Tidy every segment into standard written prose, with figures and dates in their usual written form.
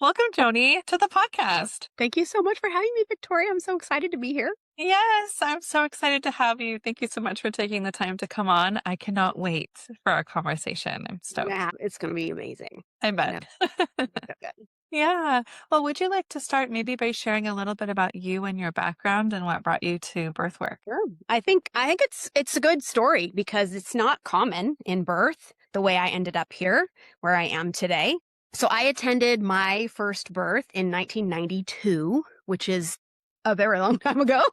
Welcome, Joni, to the podcast. Thank you so much for having me, Victoria. I'm so excited to be here. Yes, I'm so excited to have you. Thank you so much for taking the time to come on. I cannot wait for our conversation. I'm stoked. Yeah, it's going to be amazing. I Yeah, bet. so good. Yeah. Well, would you like to start maybe by sharing a little bit about you and your background and what brought you to birth work? Sure. I think it's a good story because it's not common in birth the way I ended up here where I am today. So I attended my first birth in 1992, which is a very long time ago.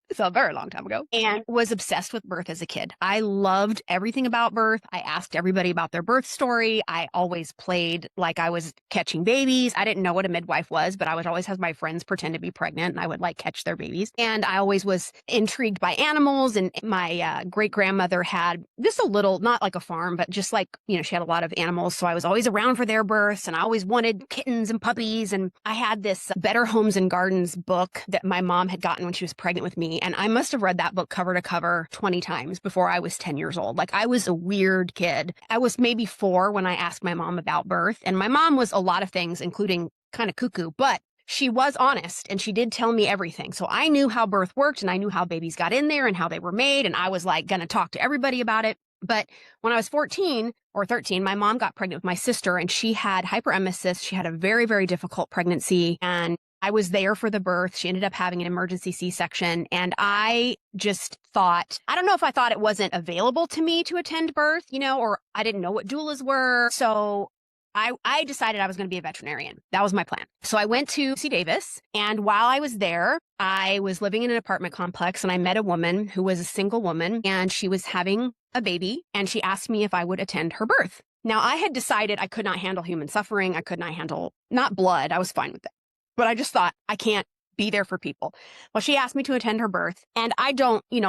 It's a very long time ago, and was obsessed with birth as a kid. I loved everything about birth. I asked everybody about their birth story. I always played like I was catching babies. I didn't know what a midwife was, but I would always have my friends pretend to be pregnant and I would like catch their babies. And I always was intrigued by animals. And my great grandmother had just a little, not like a farm, but just like, she had a lot of animals. So I was always around for their births and I always wanted kittens and puppies. And I had this Better Homes and Gardens book that my mom had gotten when she was pregnant with me. And I must have read that book cover to cover 20 times before I was 10 years old. Like I was a weird kid. I was maybe 4 when I asked my mom about birth. And my mom was a lot of things, including kind of cuckoo, but she was honest and she did tell me everything. So I knew how birth worked and I knew how babies got in there and how they were made. And I was like going to talk to everybody about it. But when I was 14 or 13, my mom got pregnant with my sister and she had hyperemesis. She had a very, very difficult pregnancy and I was there for the birth. She ended up having an emergency C-section. And I just thought, I don't know if I thought it wasn't available to me to attend birth, or I didn't know what doulas were. So I decided I was going to be a veterinarian. That was my plan. So I went to UC Davis. And while I was there, I was living in an apartment complex and I met a woman who was a single woman and she was having a baby. And she asked me if I would attend her birth. Now I had decided I could not handle human suffering. I could not handle, not blood. I was fine with that. But I just thought, I can't be there for people. Well, she asked me to attend her birth. And I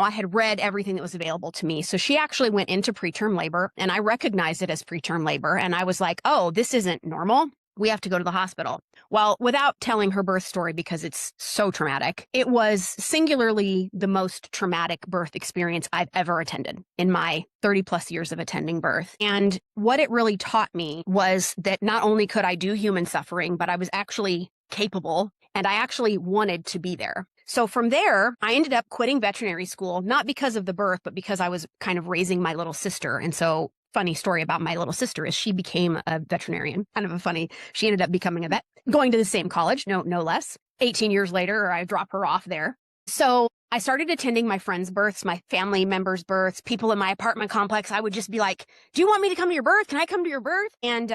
had read everything that was available to me. So she actually went into preterm labor and I recognized it as preterm labor. And I was like, oh, this isn't normal. We have to go to the hospital. Well, without telling her birth story because it's so traumatic, it was singularly the most traumatic birth experience I've ever attended in my 30 plus years of attending birth. And what it really taught me was that not only could I do human suffering, but I was actually capable and I actually wanted to be there. So from there, I ended up quitting veterinary school, not because of the birth, but because I was kind of raising my little sister. And so funny story about my little sister is she became a veterinarian, she ended up becoming a vet, going to the same college, no less. 18 years later, I drop her off there. So I started attending my friends' births, my family members' births, people in my apartment complex. I would just be like, do you want me to come to your birth? Can I come to your birth? And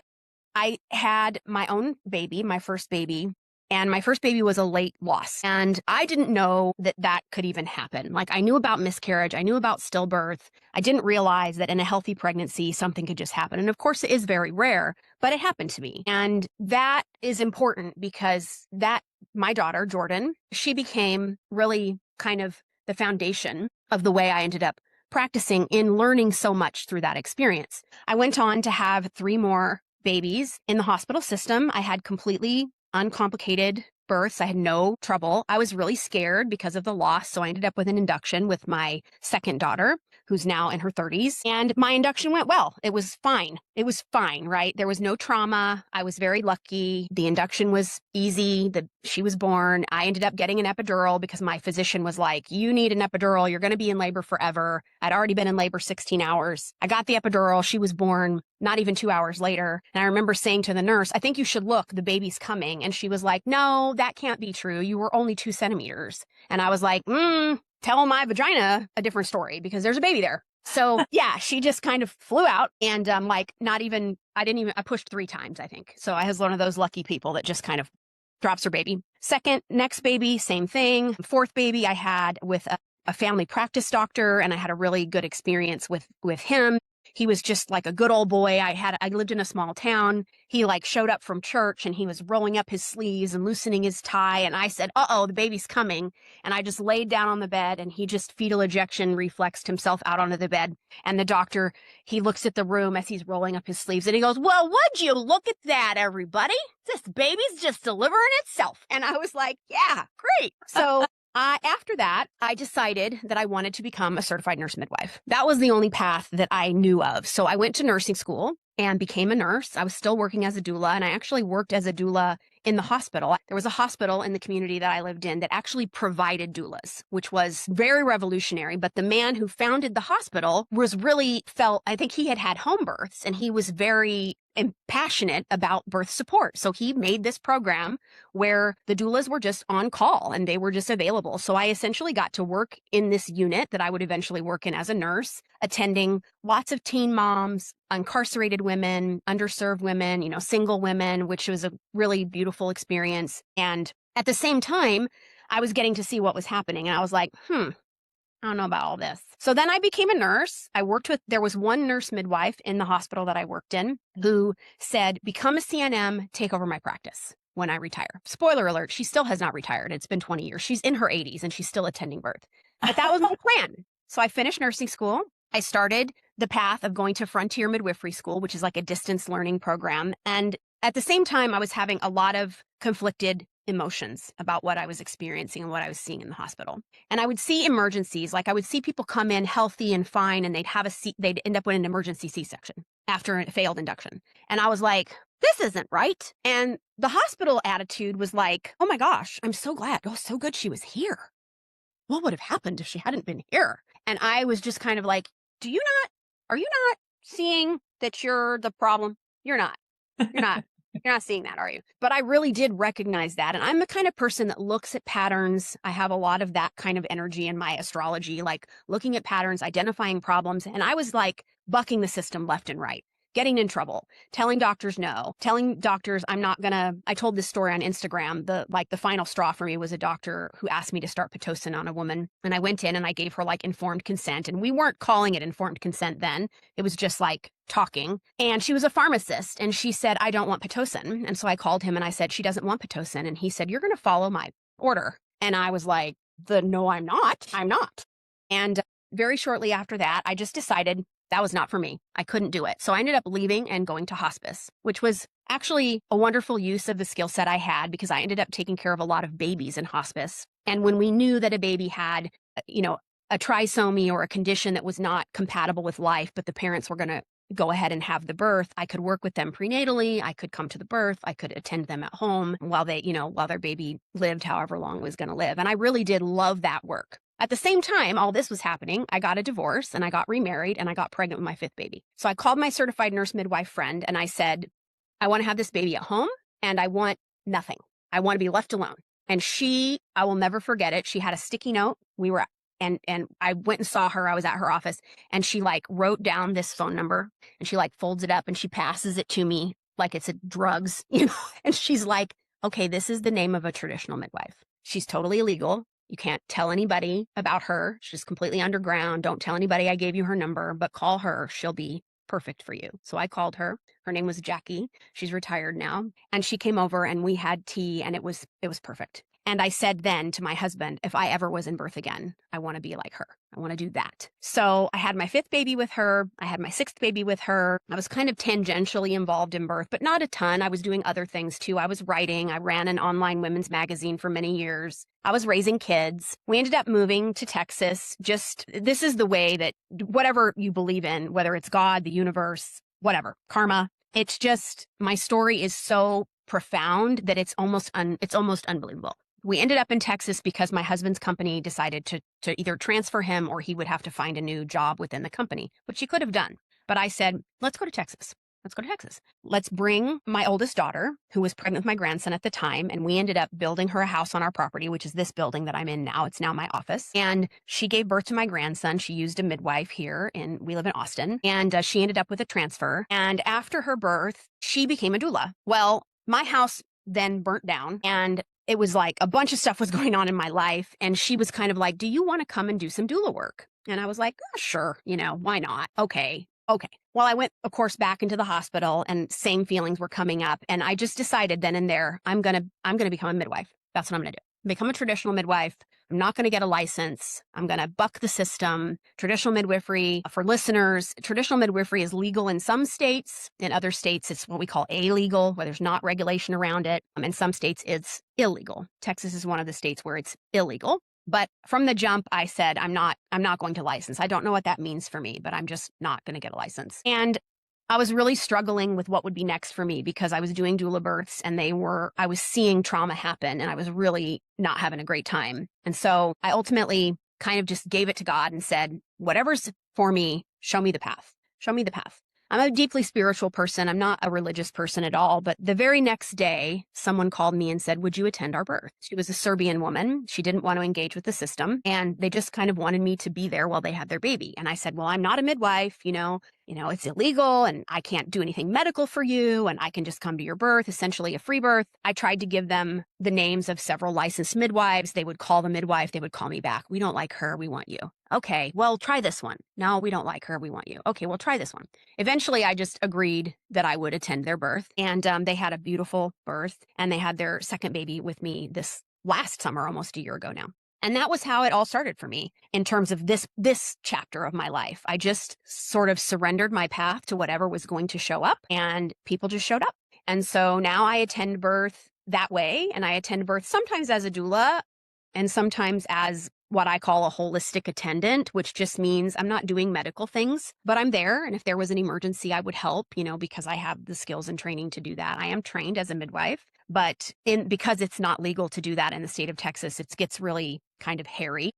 I had my own baby, my first baby. And my first baby was a late loss. And I didn't know that could even happen. Like I knew about miscarriage. I knew about stillbirth. I didn't realize that in a healthy pregnancy, something could just happen. And of course it is very rare, but it happened to me. And that is important because my daughter, Jordan, she became really kind of the foundation of the way I ended up practicing in learning so much through that experience. I went on to have 3 more babies in the hospital system. I had completely uncomplicated births. I had no trouble. I was really scared because of the loss. So I ended up with an induction with my second daughter, who's now in her 30s. And my induction went well. It was fine. It was fine, right? There was no trauma. I was very lucky. The induction was easy. She was born. I ended up getting an epidural because my physician was like, you need an epidural. You're going to be in labor forever. I'd already been in labor 16 hours. I got the epidural. She was born not even 2 hours later. And I remember saying to the nurse, I think you should look, the baby's coming. And she was like, no, that can't be true. You were only 2 centimeters. And I was like, tell my vagina a different story because there's a baby there. So yeah, she just kind of flew out and I pushed 3 times, I think. So I was one of those lucky people that just kind of drops her baby. Next baby, same thing. 4th baby I had with a family practice doctor and I had a really good experience with him. He was just like a good old boy. I lived in a small town. He showed up from church and he was rolling up his sleeves and loosening his tie. And I said, the baby's coming. And I just laid down on the bed and he just fetal ejection reflexed himself out onto the bed. And the doctor, he looks at the room as he's rolling up his sleeves and he goes, well, would you look at that, everybody? This baby's just delivering itself. And I was like, yeah, great. So after that, I decided that I wanted to become a certified nurse midwife. That was the only path that I knew of. So I went to nursing school and became a nurse. I was still working as a doula, and I actually worked as a doula in the hospital. There was a hospital in the community that I lived in that actually provided doulas, which was very revolutionary. But the man who founded the hospital I think he had had home births, and he was very passionate about birth support. So he made this program where the doulas were just on call and they were just available. So I essentially got to work in this unit that I would eventually work in as a nurse, attending lots of teen moms, incarcerated women, underserved women, single women, which was a really beautiful experience. And at the same time, I was getting to see what was happening. And I was like, I don't know about all this. So then I became a nurse. There was one nurse midwife in the hospital that I worked in who said, become a CNM, take over my practice when I retire. Spoiler alert, she still has not retired. It's been 20 years. She's in her 80s and she's still attending birth. But that was my plan. So I finished nursing school. I started the path of going to Frontier Midwifery School, which is like a distance learning program. And at the same time, I was having a lot of conflicted emotions about what I was experiencing and what I was seeing in the hospital. And I would see emergencies, like I would see people come in healthy and fine, and they'd end up with an emergency C-section after a failed induction. And I was like, this isn't right. And the hospital attitude was like, oh my gosh, I'm so glad. Oh, so good she was here. What would have happened if she hadn't been here? And I was just kind of like, are you not seeing that you're the problem? You're not. You're not seeing that, are you? But I really did recognize that. And I'm the kind of person that looks at patterns. I have a lot of that kind of energy in my astrology, like looking at patterns, identifying problems. And I was like bucking the system left and right, getting in trouble, telling doctors no, telling doctors I told this story on Instagram. The final straw for me was a doctor who asked me to start Pitocin on a woman. And I went in and I gave her like informed consent. And we weren't calling it informed consent then. It was just like talking. And she was a pharmacist and she said, I don't want Pitocin. And so I called him and I said, she doesn't want Pitocin. And he said, you're going to follow my order. And I was like, no, I'm not. I'm not. And very shortly after that, I just decided that was not for me. I couldn't do it. So I ended up leaving and going to hospice, which was actually a wonderful use of the skill set I had because I ended up taking care of a lot of babies in hospice. And when we knew that a baby had, a trisomy or a condition that was not compatible with life, but the parents were going to go ahead and have the birth, I could work with them prenatally. I could come to the birth. I could attend them at home while their baby lived however long it was going to live. And I really did love that work. At the same time, all this was happening, I got a divorce and I got remarried and I got pregnant with my 5th baby. So I called my certified nurse midwife friend and I said, I want to have this baby at home and I want nothing. I want to be left alone. And I will never forget it. She had a sticky note. And I went and saw her. I was at her office and she like wrote down this phone number and she like folds it up and she passes it to me like it's drugs, and she's like, okay, this is the name of a traditional midwife. She's totally illegal. You can't tell anybody about her. She's completely underground. Don't tell anybody I gave you her number, but call her. She'll be perfect for you. So I called her. Her name was Jackie. She's retired now. And she came over and we had tea and it was perfect. And I said then to my husband, if I ever was in birth again, I want to be like her. I want to do that. So I had my 5th baby with her. I had my 6th baby with her. I was kind of tangentially involved in birth, but not a ton. I was doing other things too. I was writing. I ran an online women's magazine for many years. I was raising kids. We ended up moving to Texas. This is the way that whatever you believe in, whether it's God, the universe, whatever, karma, it's just, my story is so profound that it's almost unbelievable. We ended up in Texas because my husband's company decided to either transfer him or he would have to find a new job within the company, which he could have done. But I said, let's go to Texas. Let's go to Texas. Let's bring my oldest daughter, who was pregnant with my grandson at the time. And we ended up building her a house on our property, which is this building that I'm in now. It's now my office. And she gave birth to my grandson. She used a midwife here we live in Austin. And she ended up with a transfer. And after her birth, she became a doula. Well, my house then burnt down and it was like a bunch of stuff was going on in my life. And she was kind of like, do you want to come and do some doula work? And I was like, oh, sure. Why not? Okay. Well, I went, of course, back into the hospital and same feelings were coming up. And I just decided then and there, I'm going to become a midwife. That's what I'm going to do. Become a traditional midwife. I'm not going to get a license. I'm going to buck the system. Traditional midwifery, for listeners, traditional midwifery is legal in some states. In other states, it's what we call illegal, where there's not regulation around it. In some states, it's illegal. Texas is one of the states where it's illegal. But from the jump, I said, I'm not going to license. I don't know what that means for me, but I'm just not going to get a license. And I was really struggling with what would be next for me because I was doing doula births and I was seeing trauma happen and I was really not having a great time. And so I ultimately kind of just gave it to God and said, whatever's for me, show me the path. Show me the path. I'm a deeply spiritual person. I'm not a religious person at all. But the very next day, someone called me and said, would you attend our birth? She was a Serbian woman. She didn't want to engage with the system. And they just kind of wanted me to be there while they had their baby. And I said, well, I'm not a midwife, it's illegal and I can't do anything medical for you and I can just come to your birth, essentially a free birth. I tried to give them the names of several licensed midwives. They would call the midwife. They would call me back. We don't like her. We want you. Okay, well, try this one. No, we don't like her. We want you. Okay, well, try this one. Eventually, I just agreed that I would attend their birth. And they had a beautiful birth and they had their second baby with me this last summer, almost a year ago now. And that was how it all started for me in terms of this chapter of my life. I just sort of surrendered my path to whatever was going to show up and people just showed up. And so now I attend birth that way. And I attend birth sometimes as a doula and sometimes as what I call a holistic attendant, which just means I'm not doing medical things, but I'm there. And if there was an emergency, I would help, because I have the skills and training to do that. I am trained as a midwife, but because it's not legal to do that in the state of Texas, it gets really kind of hairy.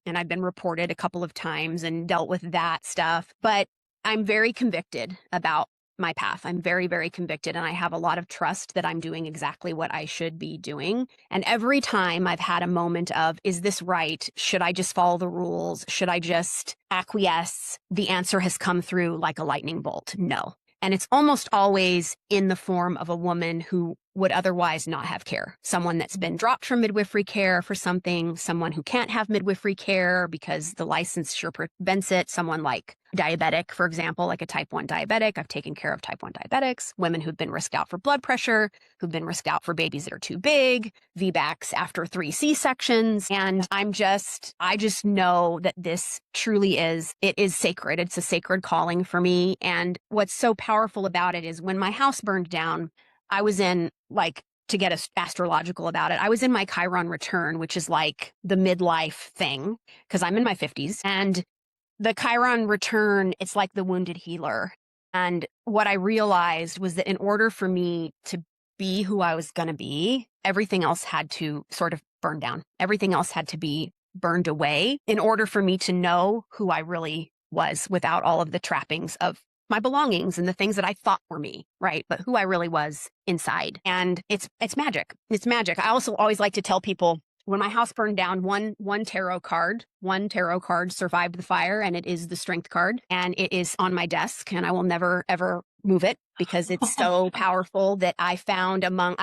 And I've been reported a couple of times and dealt with that stuff, but I'm very convicted about my path. I'm very, very convicted and I have a lot of trust that I'm doing exactly what I should be doing. And every time I've had a moment of, is this right? Should I just follow the rules? Should I just acquiesce? The answer has come through like a lightning bolt. No. And it's almost always in the form of a woman who would otherwise not have care. Someone that's been dropped from midwifery care for something, someone who can't have midwifery care because the licensure prevents it, someone like diabetic, for example, like a type 1 diabetic. I've taken care of type 1 diabetics, women who've been risked out for blood pressure, who've been risked out for babies that are too big, VBACs after 3 C-sections. And I just know that this truly it is sacred. It's a sacred calling for me. And what's so powerful about it is when my house burned down, I was in to get astrological about it, I was in my Chiron return, which is like the midlife thing, because I'm in my 50s. And the Chiron return, it's like the wounded healer. And what I realized was that in order for me to be who I was going to be, everything else had to sort of burn down. Everything else had to be burned away in order for me to know who I really was without all of the trappings of my belongings and the things that I thought were me, right? But who I really was inside. And it's magic. It's magic. I also always like to tell people when my house burned down, one tarot card survived the fire, and it is the strength card. And it is on my desk, and I will never, ever move it because it's so powerful that I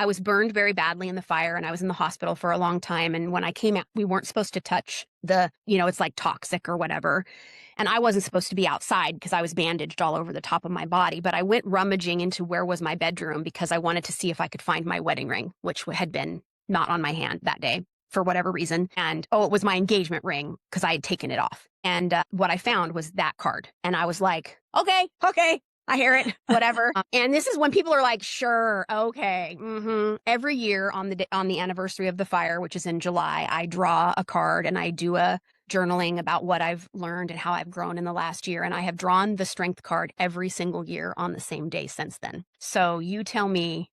was burned very badly in the fire and I was in the hospital for a long time. And when I came out, we weren't supposed to touch it's like toxic or whatever. And I wasn't supposed to be outside because I was bandaged all over the top of my body. But I went rummaging into where was my bedroom because I wanted to see if I could find my wedding ring, which had been not on my hand that day for whatever reason. And it was my engagement ring because I had taken it off. And what I found was that card. And I was like, okay, I hear it, whatever. And this is when people are like, sure, okay. Every year on the anniversary of the fire, which is in July, I draw a card and I do a journaling about what I've learned and how I've grown in the last year. And I have drawn the strength card every single year on the same day since then. So you tell me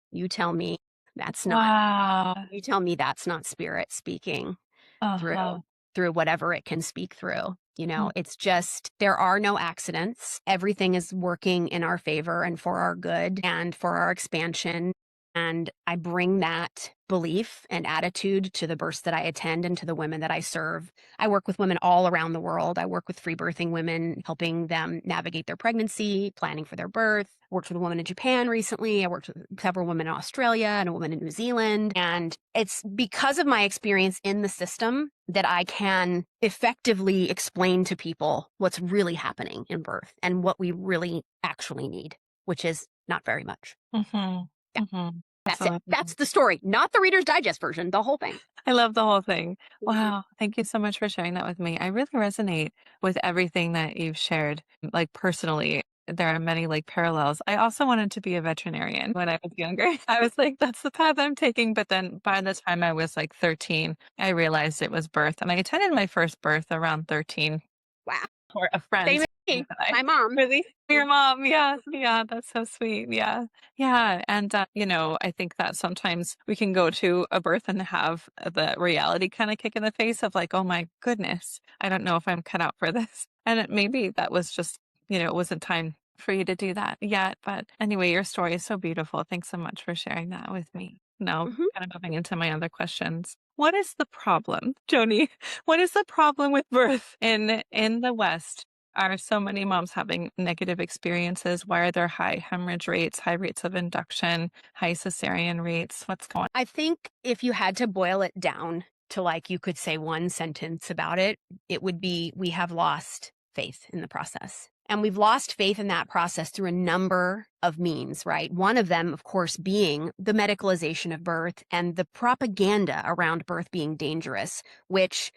that's not, Wow. you tell me that's not spirit speaking Uh-huh. through whatever it can speak through. Mm. It's just, there are no accidents. Everything is working in our favor and for our good and for our expansion. And I bring that belief and attitude to the births that I attend and to the women that I serve. I work with women all around the world. I work with free birthing women, helping them navigate their pregnancy, planning for their birth. I worked with a woman in Japan recently. I worked with several women in Australia and a woman in New Zealand. And it's because of my experience in the system that I can effectively explain to people what's really happening in birth and what we really actually need, which is not very much. Mhm. Yeah. Mhm. That's it. Absolutely. That's the story, not the Reader's Digest version, the whole thing. I love the whole thing. Mhm. Wow. Thank you so much for sharing that with me. I really resonate with everything that you've shared, like personally. There are many like parallels. I also wanted to be a veterinarian when I was younger. I was like, that's the path I'm taking. But then by the time I was like 13, I realized it was birth. And I attended my first birth around 13. Wow. or a Same friend. as me, I my mom. really your mom, yeah, yeah, that's so sweet, yeah. Yeah, and, I think that sometimes we can go to a birth and have the reality kinda kick in the face of like, "Oh my goodness, I don't know if I'm cut out for this." And maybe that was just, it wasn't time for you to do that yet, but anyway, your story is so beautiful. Thanks so much for sharing that with me. Now, Mhm. kind of moving into my other questions. What is the problem, Joni? What is the problem with birth in the West? Are so many moms having negative experiences? Why are there high hemorrhage rates, high rates of induction, high cesarean rates? What's going on? I think if you had to boil it down to like you could say one sentence about it, it would be we have lost faith in the process. And we've lost faith in that process through a number of means, right? One of them, of course, being the medicalization of birth and the propaganda around birth being dangerous, which,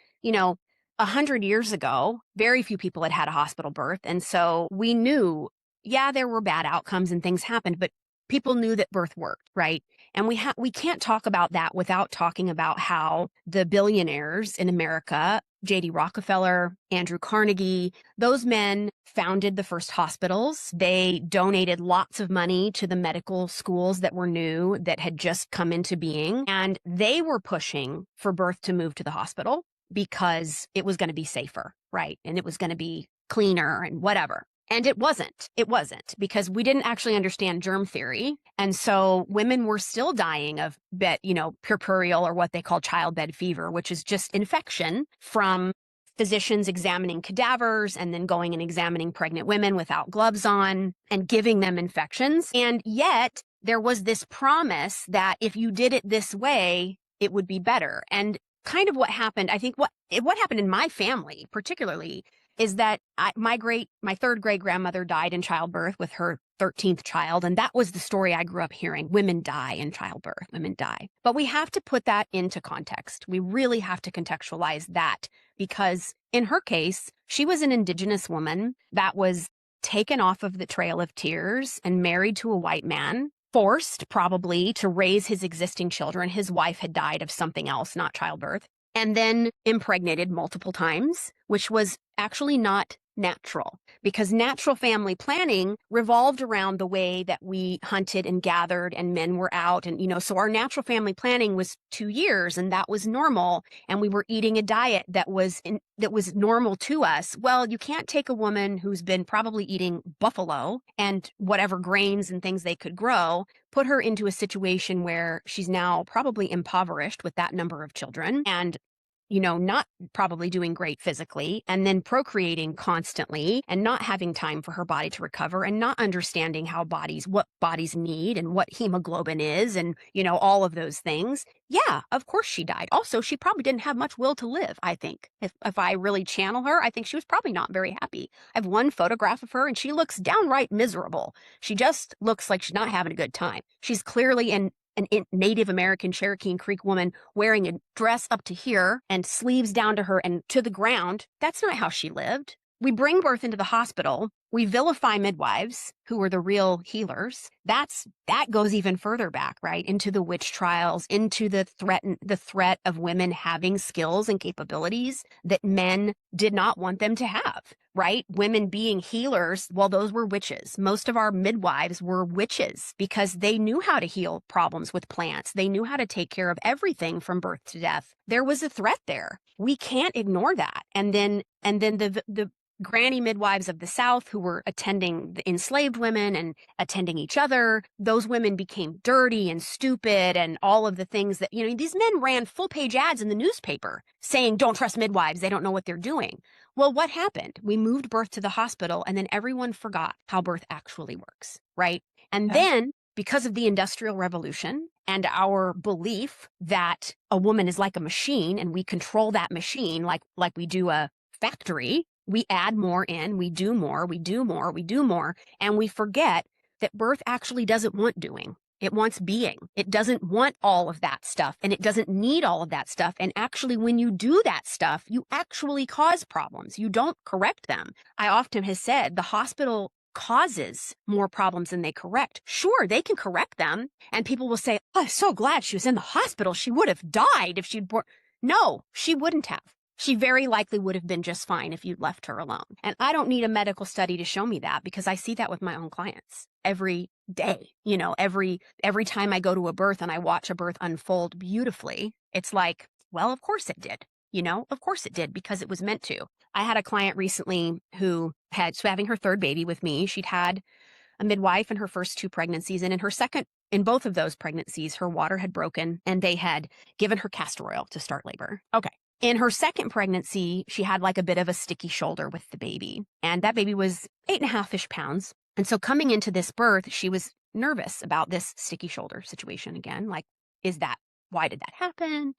100 years ago, very few people had had a hospital birth. And so we knew, yeah, there were bad outcomes and things happened, but people knew that birth worked, right? And we can't talk about that without talking about how the billionaires in America, J.D. Rockefeller, Andrew Carnegie, those men founded the first hospitals. They donated lots of money to the medical schools that were new, that had just come into being. And they were pushing for birth to move to the hospital because it was going to be safer, right? And it was going to be cleaner and whatever. And it wasn't. It wasn't because we didn't actually understand germ theory. And so women were still dying of puerperial or what they call childbed fever, which is just infection from physicians examining cadavers and then going and examining pregnant women without gloves on and giving them infections. And yet there was this promise that if you did it this way, it would be better. And kind of what happened, I think what happened in my family particularly is that my third great grandmother died in childbirth with her 13th child. And that was the story I grew up hearing. Women die in childbirth, women die. But we have to put that into context. We really have to contextualize that because in her case, she was an indigenous woman that was taken off of the Trail of Tears and married to a white man, forced probably to raise his existing children. His wife had died of something else, not childbirth, and then impregnated multiple times, which was actually not natural because natural family planning revolved around the way that we hunted and gathered and men were out. And, so our natural family planning was 2 years and that was normal. And we were eating a diet that was normal to us. Well, you can't take a woman who's been probably eating buffalo and whatever grains and things they could grow, put her into a situation where she's now probably impoverished with that number of children and not probably doing great physically and then procreating constantly and not having time for her body to recover and not understanding what bodies need and what hemoglobin is and, all of those things. Yeah, of course she died. Also, she probably didn't have much will to live, I think. If I really channel her, I think she was probably not very happy. I have one photograph of her and she looks downright miserable. She just looks like she's not having a good time. She's clearly an Native American Cherokee and Creek woman wearing a dress up to here and sleeves down to her and to the ground. That's not how she lived. We bring birth into the hospital. We vilify midwives who were the real healers. That goes even further back, right? Into the witch trials, into the threat of women having skills and capabilities that men did not want them to have, right? Women being healers, well, those were witches. Most of our midwives were witches because they knew how to heal problems with plants. They knew how to take care of everything from birth to death. There was a threat there. We can't ignore that. And then the granny midwives of the South who were attending the enslaved women and attending each other, those women became dirty and stupid and all of the things that, these men ran full page ads in the newspaper saying, don't trust midwives. They don't know what they're doing. Well, what happened? We moved birth to the hospital and then everyone forgot how birth actually works, right? And Yeah. then because of the Industrial Revolution and our belief that a woman is like a machine and we control that machine like we do a factory, we add more in, we do more, we do more, we do more, and we forget that birth actually doesn't want doing. It wants being. It doesn't want all of that stuff, and it doesn't need all of that stuff. And actually, when you do that stuff, you actually cause problems. You don't correct them. I often have said the hospital causes more problems than they correct. Sure, they can correct them, and people will say, oh, I'm so glad she was in the hospital. She would have died if she'd born. No, she wouldn't have. She very likely would have been just fine if you'd left her alone. And I don't need a medical study to show me that because I see that with my own clients every day. Every time I go to a birth and I watch a birth unfold beautifully, it's like, well, of course it did. Of course it did because it was meant to. I had a client recently who was having her third baby with me. She'd had a midwife in her first two pregnancies, and in both of those pregnancies, her water had broken and they had given her castor oil to start labor. Okay. In her second pregnancy, she had like a bit of a sticky shoulder with the baby, and that baby was 8.5-ish pounds. And so coming into this birth, she was nervous about this sticky shoulder situation again. Like, why did that happen?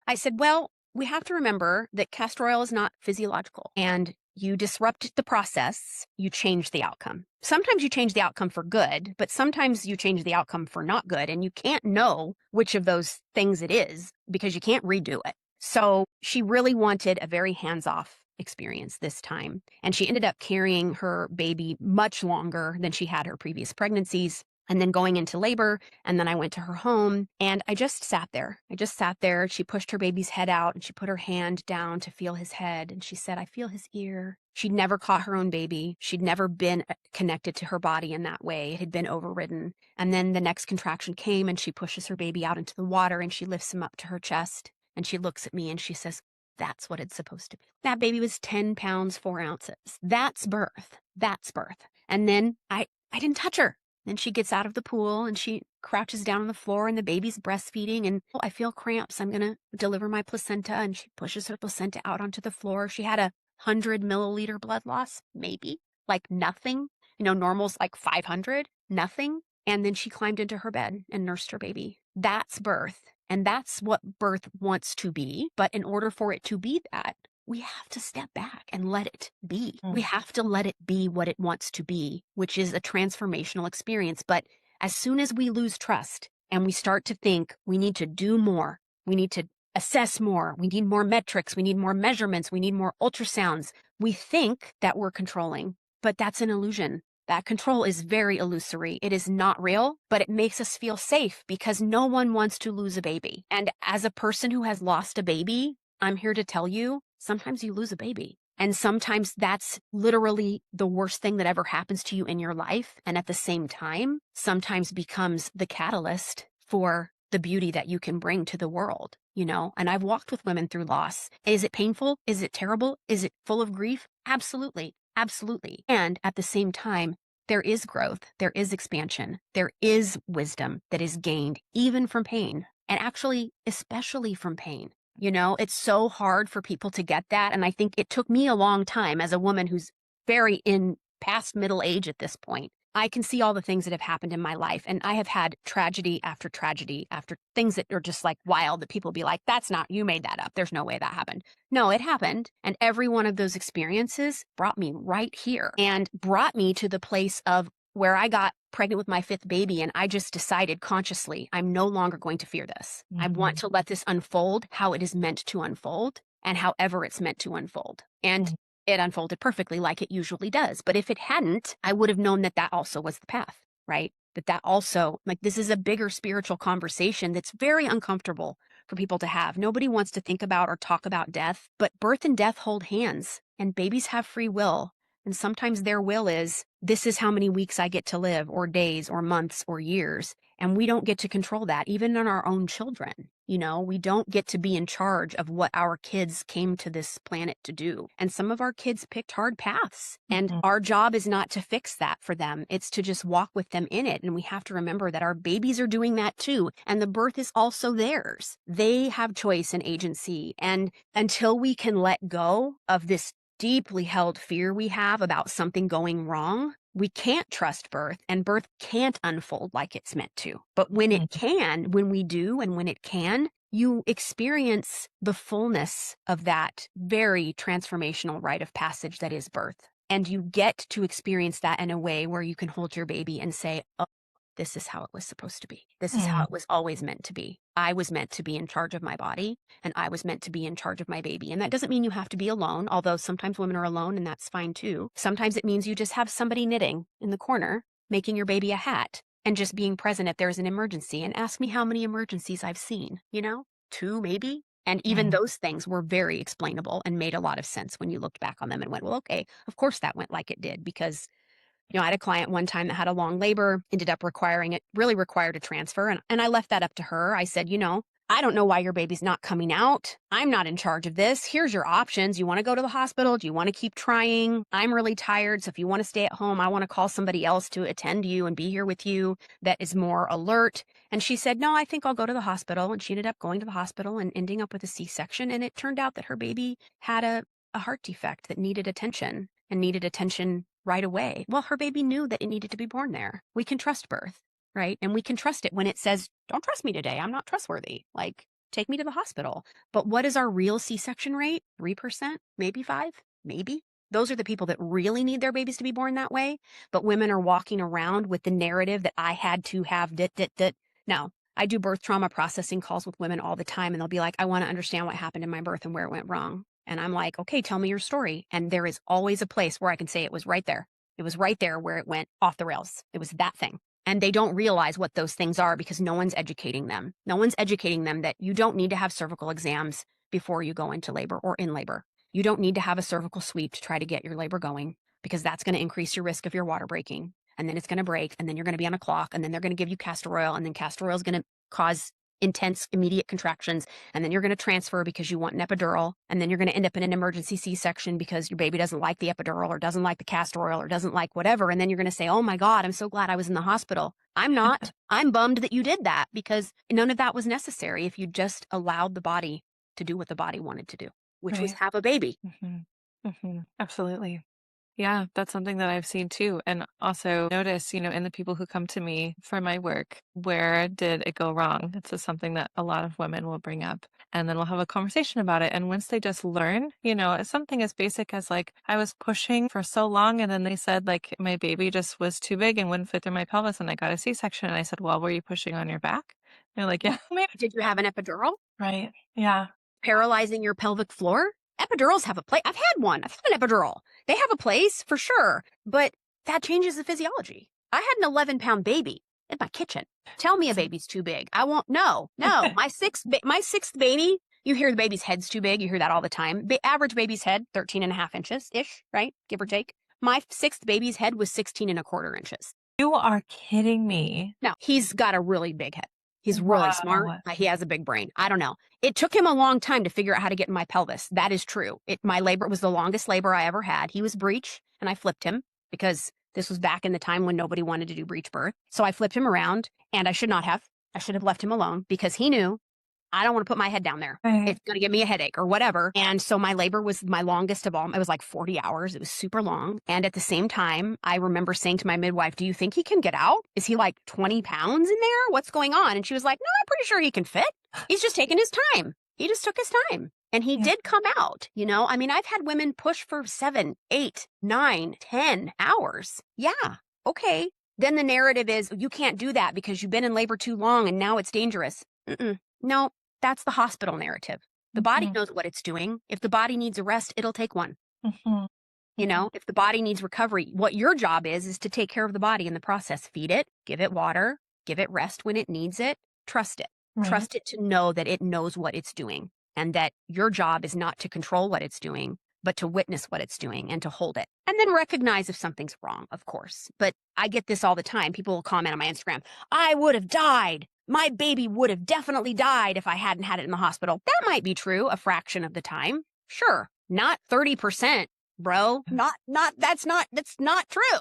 I said, well, we have to remember that castor oil is not physiological, and you disrupt the process, you change the outcome. Sometimes you change the outcome for good, but sometimes you change the outcome for not good, and you can't know which of those things it is because you can't redo it. So she really wanted a very hands-off experience this time, and she ended up carrying her baby much longer than she had her previous pregnancies. And then going into labor, and then I went to her home and I just sat there. She pushed her baby's head out and she put her hand down to feel his head. And she said, I feel his ear. She'd never caught her own baby. She'd never been connected to her body in that way. It had been overridden. And then the next contraction came and she pushes her baby out into the water and she lifts him up to her chest. And she looks at me and she says, that's what it's supposed to be. That baby was 10 pounds, 4 ounces. That's birth. That's birth. And then I didn't touch her. Then she gets out of the pool and she crouches down on the floor and the baby's breastfeeding and I feel cramps. I'm going to deliver my placenta, and she pushes her placenta out onto the floor. She had 100 milliliter blood loss, maybe, like nothing. Normal's like 500, nothing. And then she climbed into her bed and nursed her baby. That's birth. And that's what birth wants to be. But in order for it to be that, we have to step back and let it be. We have to let it be what it wants to be, which is a transformational experience. But as soon as we lose trust and we start to think we need to do more, we need to assess more, we need more metrics, we need more measurements, we need more ultrasounds, we think that we're controlling, but that's an illusion. That control is very illusory. It is not real, but it makes us feel safe because no one wants to lose a baby. And as a person who has lost a baby, I'm here to tell you, sometimes you lose a baby. And sometimes that's literally the worst thing that ever happens to you in your life. And at the same time, sometimes becomes the catalyst for the beauty that you can bring to the world, And I've walked with women through loss. Is it painful? Is it terrible? Is it full of grief? Absolutely. Absolutely. And at the same time, there is growth, there is expansion, there is wisdom that is gained even from pain, and actually, especially from pain. It's so hard for people to get that. And I think it took me a long time as a woman who's very in past middle age at this point. I can see all the things that have happened in my life. And I have had tragedy after things that are just like wild that people be like, that's not, you made that up. There's no way that happened. No, it happened. And every one of those experiences brought me right here and brought me to the place of where I got pregnant with my fifth baby. And I just decided consciously, I'm no longer going to fear this. I want to let this unfold how it is meant to unfold and however it's meant to unfold. And it unfolded perfectly like it usually does. But if it hadn't, I would have known that that also was the path, right? That also, like, this is a bigger spiritual conversation that's very uncomfortable for people to have. Nobody wants to think about or talk about death, but birth and death hold hands, and babies have free will. And sometimes their will is, this is how many weeks I get to live, or days, or months, or years. And we don't get to control that, even in our own children. We don't get to be in charge of what our kids came to this planet to do. And some of our kids picked hard paths. And our job is not to fix that for them. It's to just walk with them in it. And we have to remember that our babies are doing that too. And the birth is also theirs. They have choice and agency. And until we can let go of this deeply held fear we have about something going wrong, we can't trust birth, and birth can't unfold like it's meant to. But when it can, when we do, and when it can, you experience the fullness of that very transformational rite of passage that is birth. And you get to experience that in a way where you can hold your baby and say, oh, this is how it was supposed to be. This is how it was always meant to be. I was meant to be in charge of my body, and I was meant to be in charge of my baby. And that doesn't mean you have to be alone, although sometimes women are alone, and that's fine too. Sometimes it means you just have somebody knitting in the corner, making your baby a hat, and just being present if there's an emergency. And ask me how many emergencies I've seen, 2 maybe? And even those things were very explainable and made a lot of sense when you looked back on them and went, well, okay, of course that went like it did because I had a client one time that had a long labor, ended up really required a transfer. And I left that up to her. I said, I don't know why your baby's not coming out. I'm not in charge of this. Here's your options. You want to go to the hospital? Do you want to keep trying? I'm really tired. So if you want to stay at home, I want to call somebody else to attend you and be here with you that is more alert. And she said, no, I think I'll go to the hospital. And she ended up going to the hospital and ending up with a C-section. And it turned out that her baby had a heart defect that needed attention and needed attention right away. Well, her baby knew that it needed to be born there. We can trust birth. Right. And we can trust it when it says, don't trust me today. I'm not trustworthy. Like, take me to the hospital. But what is our real C-section rate? 3%, maybe 5, maybe. Those are the people that really need their babies to be born that way. But women are walking around with the narrative that I had to have dit. No, I do birth trauma processing calls with women all the time. And they'll be like, I want to understand what happened in my birth and where it went wrong. And I'm like, okay, tell me your story. And there is always a place where I can say it was right there. It was right there where it went off the rails. It was that thing. And they don't realize what those things are because no one's educating them. No one's educating them that you don't need to have cervical exams before you go into labor or in labor. You don't need to have a cervical sweep to try to get your labor going because that's going to increase your risk of your water breaking. And then it's going to break and then you're going to be on a clock and then they're going to give you castor oil and then castor oil is going to cause intense immediate contractions and then you're going to transfer because you want an epidural and then you're going to end up in an emergency C-section because your baby doesn't like the epidural or doesn't like the castor oil or doesn't like whatever and then you're going to say, oh my God, I'm so glad I was in the hospital. I'm not. I'm bummed that you did that because none of that was necessary if you just allowed the body to do what the body wanted to do, which was Right. have a baby. Absolutely. Yeah, that's something that I've seen too. And also notice, in the people who come to me for my work, where did it go wrong? It's just something that a lot of women will bring up. And then we'll have a conversation about it. And once they just learn, it's something as basic as like, I was pushing for so long. And then they said, like, my baby just was too big and wouldn't fit through my pelvis. And I got a C-section. And I said, well, were you pushing on your back? They're like, yeah, maybe. Did you have an epidural? Right. Yeah. Paralyzing your pelvic floor? Epidurals have a place. I've had one. I've had an epidural. They have a place for sure, but that changes the physiology. I had an 11-pound baby in my kitchen. Tell me a baby's too big. I won't. No. My sixth baby, you hear the baby's head's too big. You hear that all the time. Average baby's head, 13 and a half inches ish, right? Give or take. My sixth baby's head was 16 and a quarter inches. You are kidding me. No, he's got a really big head. He's really smart. Wow. He has a big brain. I don't know. It took him a long time to figure out how to get in my pelvis. That is true. My labor was the longest labor I ever had. He was breech and I flipped him because this was back in the time when nobody wanted to do breech birth. So I flipped him around and I should not have. I should have left him alone because he knew I don't want to put my head down there. Right. It's going to give me a headache or whatever. And so my labor was my longest of all. It was like 40 hours. It was super long. And at the same time, I remember saying to my midwife, do you think he can get out? Is he like 20 pounds in there? What's going on? And she was like, no, I'm pretty sure he can fit. He's just taking his time. He just took his time. And he did come out, I mean, I've had women push for 7, 8, 9, 10 hours. Yeah. Okay. Then the narrative is you can't do that because you've been in labor too long and now it's dangerous. No. That's the hospital narrative. The body knows what it's doing. If the body needs a rest, it'll take one. If the body needs recovery, what your job is to take care of the body in the process. Feed it, give it water, give it rest when it needs it. Trust it. Right. Trust it to know that it knows what it's doing and that your job is not to control what it's doing, but to witness what it's doing and to hold it. And then recognize if something's wrong, of course. But I get this all the time. People will comment on my Instagram, I would have died. My baby would have definitely died if I hadn't had it in the hospital. That might be true a fraction of the time. Sure. Not 30%, bro. That's not true.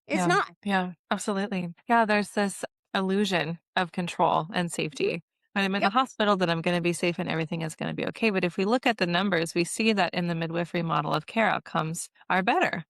It's not. Yeah, absolutely. Yeah, there's this illusion of control and safety. When I'm in the hospital, that I'm going to be safe and everything is going to be okay. But if we look at the numbers, we see that in the midwifery model of care, outcomes are better.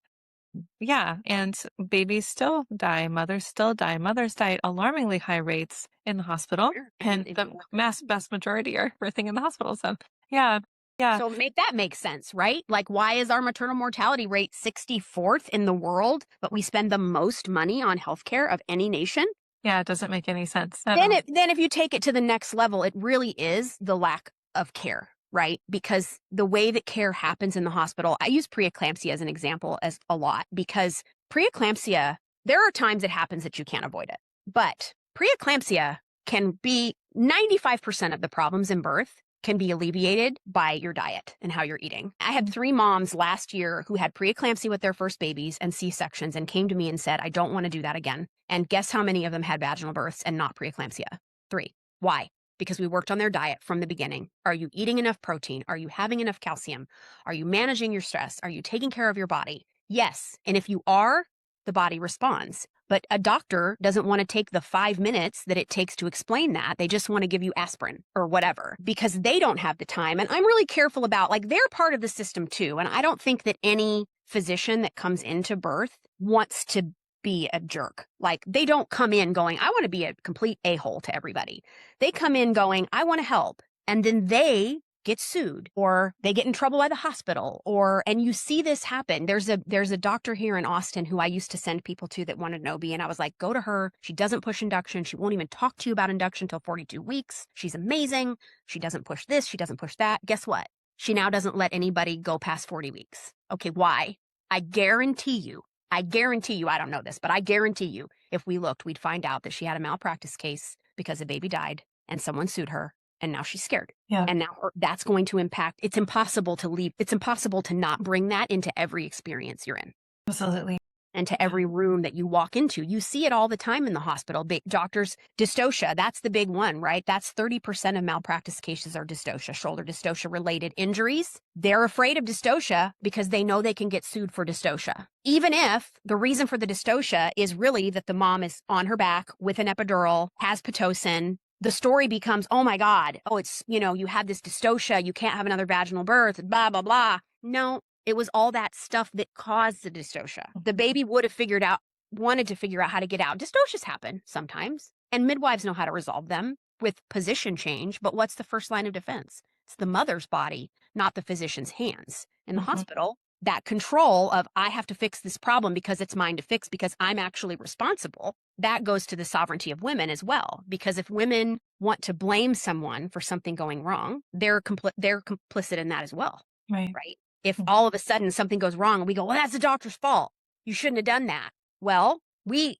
Yeah, and babies still die, mothers still die. Mothers die at alarmingly high rates in the hospital, and the vast majority are birthing in the hospital. So, yeah. So make that make sense, right? Like, why is our maternal mortality rate 64th in the world, but we spend the most money on healthcare of any nation? Yeah, it doesn't make any sense. Then if you take it to the next level, it really is the lack of care. Right? Because the way that care happens in the hospital, I use preeclampsia as an example as a lot because preeclampsia, there are times it happens that you can't avoid it. But preeclampsia can be 95% of the problems in birth can be alleviated by your diet and how you're eating. I had 3 moms last year who had preeclampsia with their first babies and C-sections and came to me and said, I don't want to do that again. And guess how many of them had vaginal births and not preeclampsia? 3. Why? Because we worked on their diet from the beginning. Are you eating enough protein? Are you having enough calcium? Are you managing your stress? Are you taking care of your body? Yes. And if you are, the body responds. But a doctor doesn't want to take the 5 minutes that it takes to explain that. They just want to give you aspirin or whatever because they don't have the time. And I'm really careful about, like, they're part of the system too. And I don't think that any physician that comes into birth wants to be a jerk. Like, they don't come in going, I want to be a complete a-hole to everybody. They come in going, I want to help. And then they get sued or they get in trouble by the hospital and you see this happen. There's a doctor here in Austin who I used to send people to that wanted an OB, and I was like, go to her. She doesn't push induction. She won't even talk to you about induction till 42 weeks. She's amazing. She doesn't push this. She doesn't push that. Guess what? She now doesn't let anybody go past 40 weeks. Okay, why? I guarantee you, I don't know this, but I guarantee you, if we looked, we'd find out that she had a malpractice case because a baby died and someone sued her. And now she's scared. Yeah. And now that's going to impact. It's impossible to leave. It's impossible to not bring that into every experience you're in. Absolutely. And to every room that you walk into. You see it all the time in the hospital. Doctors, dystocia, that's the big one, right? That's 30% of malpractice cases are dystocia, shoulder dystocia related injuries. They're afraid of dystocia because they know they can get sued for dystocia. Even if the reason for the dystocia is really that the mom is on her back with an epidural, has Pitocin. The story becomes, oh my God, it's, you had this dystocia, you can't have another vaginal birth, blah, blah, blah. No, it was all that stuff that caused the dystocia. The baby would have wanted to figure out how to get out. Dystocias happen sometimes, and midwives know how to resolve them with position change. But what's the first line of defense? It's the mother's body, not the physician's hands. In the hospital, that control of, I have to fix this problem because it's mine to fix because I'm actually responsible, that goes to the sovereignty of women as well. Because if women want to blame someone for something going wrong, they're complicit in that as well. Right. If all of a sudden something goes wrong and we go, well, that's the doctor's fault. You shouldn't have done that. Well, we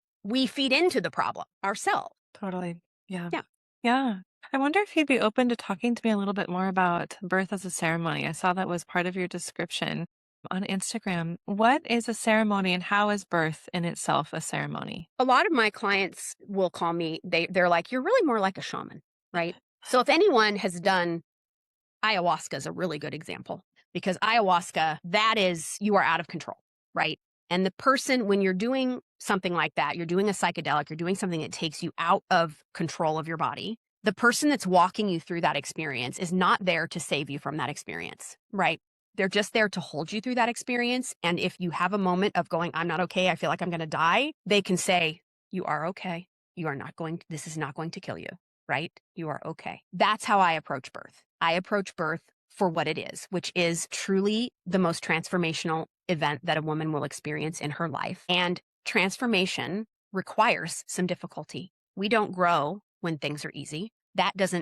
feed into the problem ourselves. Totally. Yeah. Yeah. Yeah. I wonder if you'd be open to talking to me a little bit more about birth as a ceremony. I saw that was part of your description on Instagram. What is a ceremony and how is birth in itself a ceremony? A lot of my clients will call me, they're like, you're really more like a shaman, right? So if anyone has done ayahuasca is a really good example because ayahuasca, that is, you are out of control, right? And the person, when you're doing something like that, you're doing a psychedelic, you're doing something that takes you out of control of your body. The person that's walking you through that experience is not there to save you from that experience, right? They're just there to hold you through that experience. And if you have a moment of going, I'm not okay, I feel like I'm going to die, they can say, you are okay. You are not going, this is not going to kill you, right? You are okay. That's how I approach birth. I approach birth for what it is, which is truly the most transformational event that a woman will experience in her life. And transformation requires some difficulty. We don't grow when things are easy.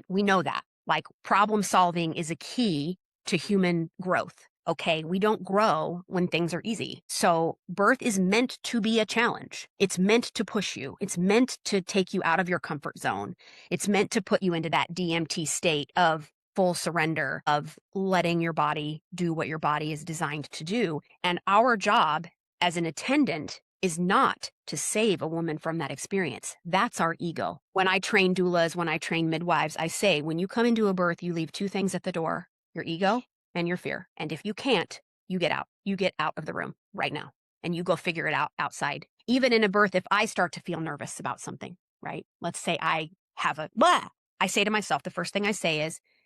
We know that. Like, problem solving is a key to human growth. Okay, we don't grow when things are easy. So birth is meant to be a challenge. It's meant to push you. It's meant to take you out of your comfort zone. It's meant to put you into that DMT state of full surrender, of letting your body do what your body is designed to do. And our job as an attendant is not to save a woman from that experience. That's our ego. When I train doulas, when I train midwives, I say, when you come into a birth, you leave 2 things at the door: your ego and your fear. And if you can't, you get out. You get out of the room right now and you go figure it out outside. Even in a birth, if I start to feel nervous about something, right? Let's say I have I say to myself, the first thing I say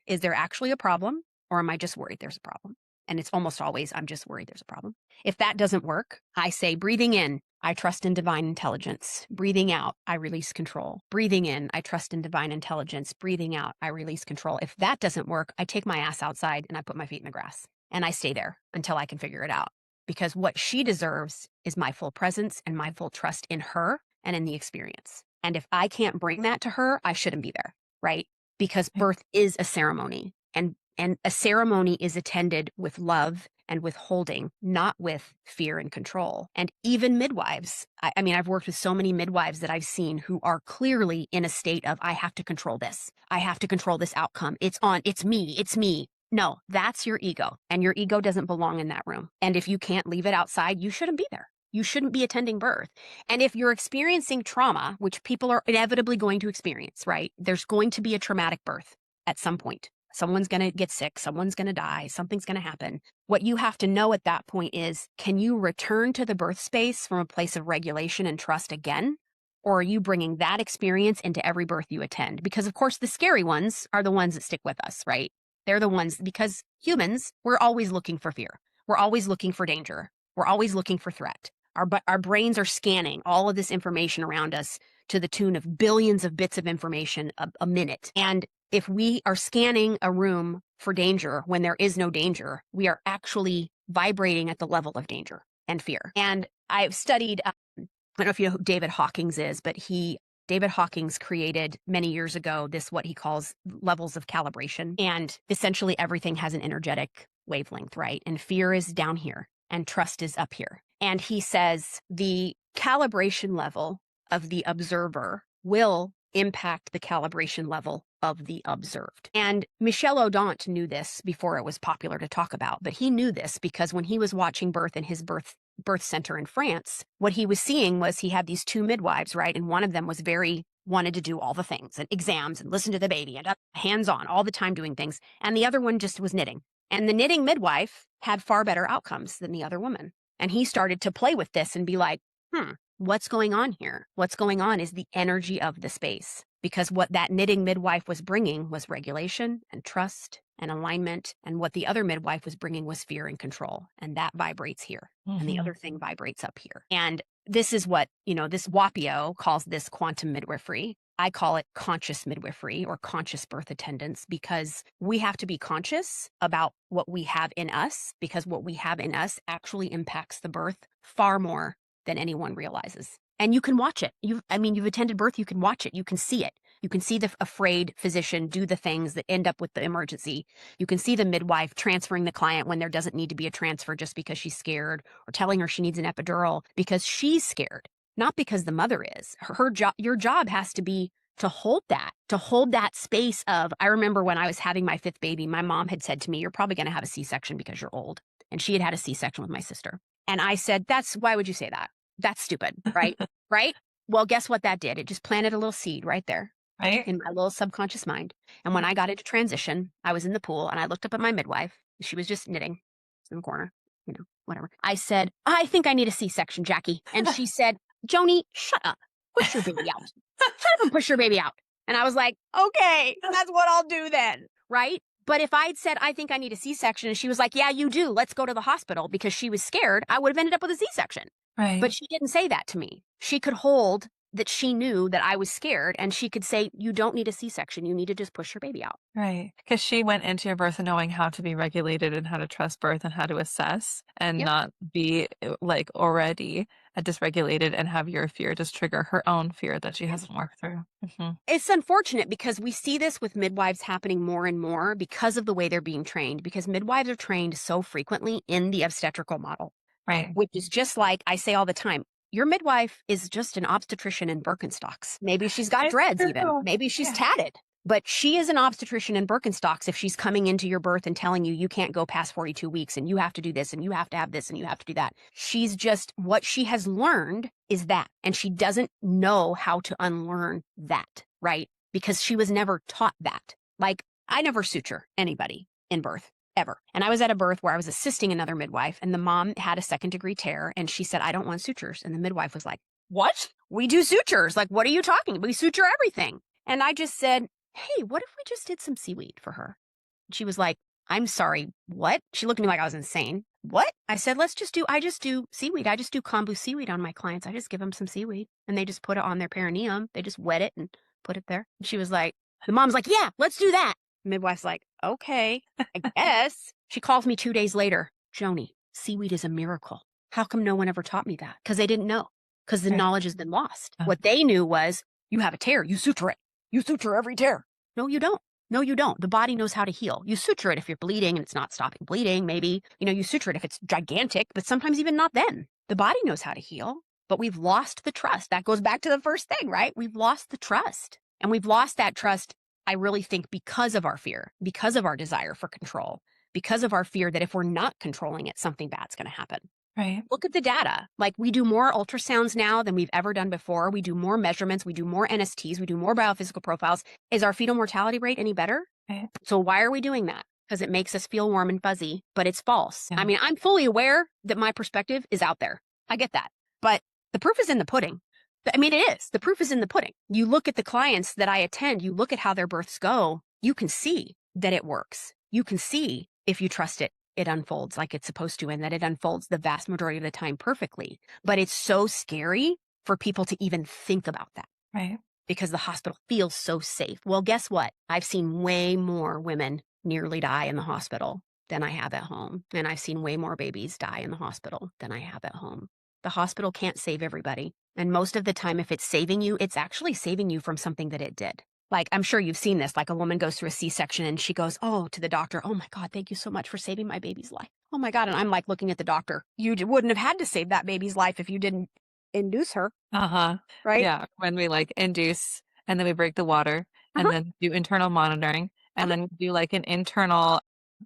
is there actually a problem or am I just worried there's a problem? And it's almost always, I'm just worried there's a problem. If that doesn't work, I say, breathing in, I trust in divine intelligence. Breathing out, I release control. Breathing in, I trust in divine intelligence. Breathing out, I release control. If that doesn't work, I take my ass outside and I put my feet in the grass and I stay there until I can figure it out. Because what she deserves is my full presence and my full trust in her and in the experience. And if I can't bring that to her, I shouldn't be there, right? Because birth is a ceremony. And And a ceremony is attended with love and withholding, not with fear and control. And even midwives, I mean, I've worked with so many midwives that I've seen who are clearly in a state of, I have to control this. I have to control this outcome. It's me, it's me. No, that's your ego. And your ego doesn't belong in that room. And if you can't leave it outside, you shouldn't be there. You shouldn't be attending birth. And if you're experiencing trauma, which people are inevitably going to experience, right? There's going to be a traumatic birth at some point. Someone's going to get sick. Someone's going to die. Something's going to happen. What you have to know at that point is, can you return to the birth space from a place of regulation and trust again? Or are you bringing that experience into every birth you attend? Because, of course, the scary ones are the ones that stick with us, right? They're the ones, because humans, we're always looking for fear. We're always looking for danger. We're always looking for threat. Our brains are scanning all of this information around us to the tune of billions of bits of information a minute. And if we are scanning a room for danger when there is no danger, we are actually vibrating at the level of danger and fear. And I've studied, I don't know if you know who David Hawkins is, but David Hawkins created many years ago this, what he calls levels of calibration. And essentially everything has an energetic wavelength, right? And fear is down here and trust is up here. And he says the calibration level of the observer will impact the calibration level of the observed. And Michel Odent knew this before it was popular to talk about, but he knew this because when he was watching birth in his birth center in France, what he was seeing was he had these two midwives, right? And one of them was wanted to do all the things and exams and listen to the baby and hands-on all the time doing things. And the other one just was knitting. And the knitting midwife had far better outcomes than the other woman. And he started to play with this and be like, what's going on here? What's going on is the energy of the space. Because what that knitting midwife was bringing was regulation and trust and alignment. And what the other midwife was bringing was fear and control. And that vibrates here. And the other thing vibrates up here. And this is what, this WAPIO calls this quantum midwifery. I call it conscious midwifery or conscious birth attendance, because we have to be conscious about what we have in us, because what we have in us actually impacts the birth far more than anyone realizes. And you can watch it. You've attended birth, you can watch it. You can see it. You can see the afraid physician do the things that end up with the emergency. You can see the midwife transferring the client when there doesn't need to be a transfer just because she's scared, or telling her she needs an epidural because she's scared, not because the mother is. Your job has to be to hold that space of, I remember when I was having my fifth baby, my mom had said to me, you're probably going to have a C-section because you're old. And she had had a C-section with my sister. And I said, why would you say that? That's stupid, right? Right? Well, guess what that did? It just planted a little seed right there. Right? In my little subconscious mind. And when I got into transition, I was in the pool and I looked up at my midwife. She was just knitting in the corner, whatever. I said, I think I need a C-section, Jackie. And she said, Joni, shut up. Push your baby out. Shut up and push your baby out. And I was like, okay, that's what I'll do then, right? But if I'd said, I think I need a C-section, and she was like, yeah, you do. Let's go to the hospital, because she was scared, I would have ended up with a C-section. Right. But she didn't say that to me. She could hold that she knew that I was scared, and she could say, you don't need a C-section. You need to just push your baby out. Right. Because she went into your birth knowing how to be regulated and how to trust birth and how to assess and not be like already dysregulated and have your fear just trigger her own fear that she hasn't worked through. It's unfortunate because we see this with midwives happening more and more because of the way they're being trained, because midwives are trained so frequently in the obstetrical model. Right. Which is just like I say all the time, your midwife is just an obstetrician in Birkenstocks. Maybe she's got dreads even. Maybe she's tatted. But she is an obstetrician in Birkenstocks if she's coming into your birth and telling you can't go past 42 weeks and you have to do this and you have to have this and you have to do that. She's just, what she has learned is that. And she doesn't know how to unlearn that, right? Because she was never taught that. Like, I never suture anybody in birth. Ever. And I was at a birth where I was assisting another midwife, and the mom had a 2nd-degree tear, and she said, I don't want sutures. And the midwife was like, what? We do sutures. Like, what are you talking? We suture everything. And I just said, hey, what if we just did some seaweed for her? And she was like, I'm sorry, what? She looked at me like I was insane. What? I said, I just do seaweed. I just do kombu seaweed on my clients. I just give them some seaweed, and they just put it on their perineum. They just wet it and put it there. And she was like, the mom's like, yeah, let's do that. Midwife's like, okay, I guess. She calls me 2 days later. Joni, seaweed is a miracle. How come no one ever taught me that? Because they didn't know. Because the knowledge has been lost. What they knew was, you have a tear, you suture it. You suture every tear. No, you don't. No, you don't. The body knows how to heal. You suture it if you're bleeding and it's not stopping bleeding, maybe. You suture it if it's gigantic, but sometimes even not then. The body knows how to heal, but we've lost the trust. That goes back to the first thing, right? We've lost the trust. And we've lost that trust, I really think, because of our fear, because of our desire for control, because of our fear that if we're not controlling it, something bad's going to happen. Right. Look at the data. Like, we do more ultrasounds now than we've ever done before. We do more measurements. We do more NSTs. We do more biophysical profiles. Is our fetal mortality rate any better? Right. So why are we doing that? Because it makes us feel warm and fuzzy, but it's false. Yeah. I mean, I'm fully aware that my perspective is out there. I get that. But the proof is in the pudding. I mean, it is. The proof is in the pudding. You look at the clients that I attend, you look at how their births go, you can see that it works. You can see, if you trust it, it unfolds like it's supposed to, and that it unfolds the vast majority of the time perfectly. But it's so scary for people to even think about that. Right. Because the hospital feels so safe. Well, guess what? I've seen way more women nearly die in the hospital than I have at home. And I've seen way more babies die in the hospital than I have at home. The hospital can't save everybody. And most of the time, if it's saving you, it's actually saving you from something that it did. Like, I'm sure you've seen this, like a woman goes through a C-section and she goes, oh, to the doctor, oh my God, thank you so much for saving my baby's life. Oh my God. And I'm like looking at the doctor. You wouldn't have had to save that baby's life if you didn't induce her, Uh-huh. right? Yeah. When we like induce and then we break the water and Uh-huh. then do internal monitoring and Uh-huh. then we do like an internal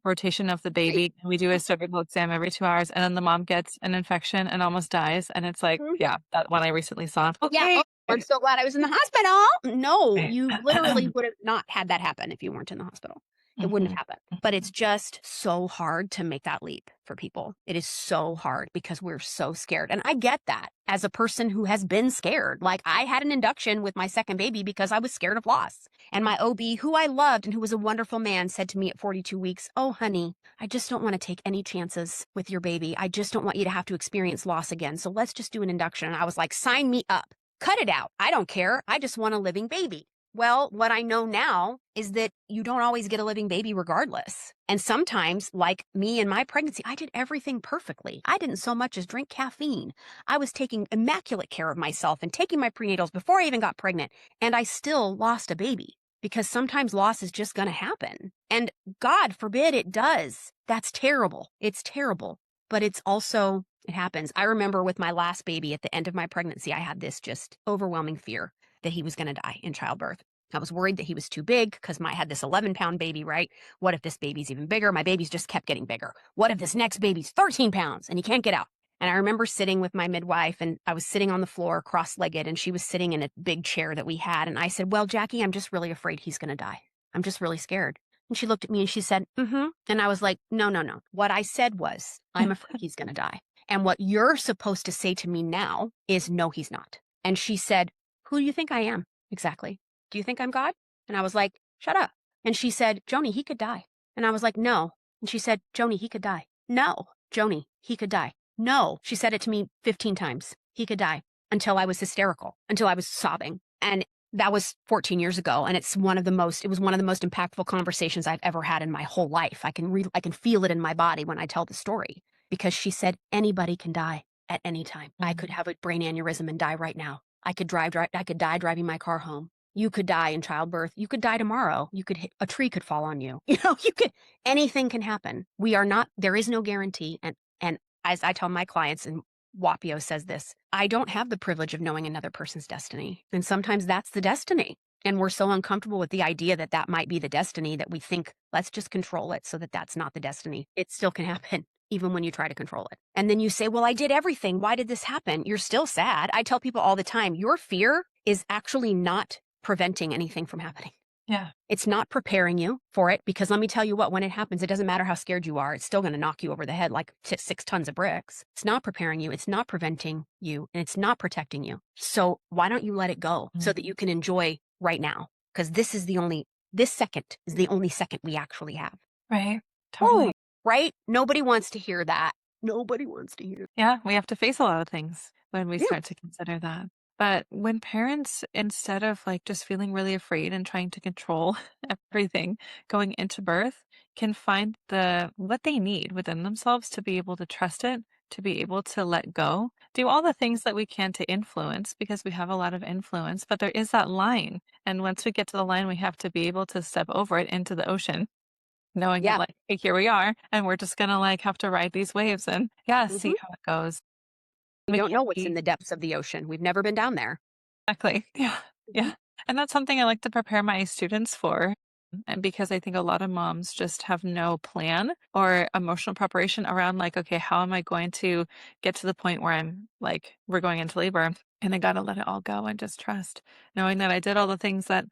rotation of the Right. baby. And we do a cervical exam every 2 hours and then the mom gets an infection and almost dies. And it's like, Mhm. yeah, that one I recently saw. Yeah. Okay. Oh, I'm so glad I was in the hospital. No, Right. you literally would have not had that happen if you weren't in the hospital. It wouldn't have Mhm. happened. But it's just so hard to make that leap for people. It is so hard because we're so scared. And I get that as a person who has been scared. Like, I had an induction with my second baby because I was scared of loss. And my OB, who I loved and who was a wonderful man, said to me at 42 weeks, oh, honey, I just don't want to take any chances with your baby. I just don't want you to have to experience loss again. So let's just do an induction. And I was like, sign me up. Cut it out. I don't care. I just want a living baby. Well, what I know now is that you don't always get a living baby regardless. And sometimes, like me in my pregnancy, I did everything perfectly. I didn't so much as drink caffeine. I was taking immaculate care of myself and taking my prenatals before I even got pregnant. And I still lost a baby because sometimes loss is just going to happen. And God forbid it does. That's terrible. It's terrible. But it's also, it happens. I remember with my last baby at the end of my pregnancy, I had this just overwhelming fear that he was going to die in childbirth. I was worried that he was too big because I had this 11-pound baby, right? What if this baby's even bigger? My babies just kept getting bigger. What if this next baby's 13 pounds and he can't get out? And I remember sitting with my midwife and I was sitting on the floor cross-legged and she was sitting in a big chair that we had. And I said, well, Jackie, I'm just really afraid he's going to die. I'm just really scared. And she looked at me and she said, mm-hmm. And I was like, no, no, no. What I said was, I'm afraid he's going to die. And what you're supposed to say to me now is, no, he's not. And she said, who do you think I am? Exactly. Do you think I'm God? And I was like, shut up. And she said, Joni, he could die. And I was like, no. And she said, Joni, he could die. No. Joni, he could die. No. She said it to me 15 times. He could die, until I was hysterical, until I was sobbing. And that was 14 years ago. And it was one of the most impactful conversations I've ever had in my whole life. I can feel it in my body when I tell the story, because she said, anybody can die at any time. I could have a brain aneurysm and die right now. I could die driving my car home. You could die in childbirth. You could die tomorrow. A tree could fall on you. Anything can happen. There is no guarantee. And as I tell my clients, and Wapio says this, I don't have the privilege of knowing another person's destiny. And sometimes that's the destiny. And we're so uncomfortable with the idea that that might be the destiny that we think, let's just control it so that that's not the destiny. It still can happen, even when you try to control it. And then you say, well, I did everything. Why did this happen? You're still sad. I tell people all the time, your fear is actually not preventing anything from happening. Yeah. It's not preparing you for it, because let me tell you what, when it happens, it doesn't matter how scared you are. It's still going to knock you over the head like 6 tons of bricks. It's not preparing you. It's not preventing you, and it's not protecting you. So why don't you let it go so that you can enjoy right now? Because this second is the only second we actually have. Right. Totally. Ooh, right? Nobody wants to hear that. Nobody wants to hear. Yeah. We have to face a lot of things when we Yeah. start to consider that. But when parents, instead of like just feeling really afraid and trying to control everything going into birth, can find what they need within themselves to be able to trust it, to be able to let go, do all the things that we can to influence because we have a lot of influence, but there is that line. And once we get to the line, we have to be able to step over it into the ocean, knowing that Yeah. like, hey, here we are, and we're just gonna like have to ride these waves and yeah, see Hmm. how it goes. We We don't can't know what's in be the depths of the ocean. We've never been down there. exactly. Yeah. Mhm. Yeah. And that's something I like to prepare my students for. And because I think a lot of moms just have no plan or emotional preparation around, like, okay, how am I going to get to the point where I'm like, we're going into labor and I got to let it all go and just trust, knowing that I did all the things that,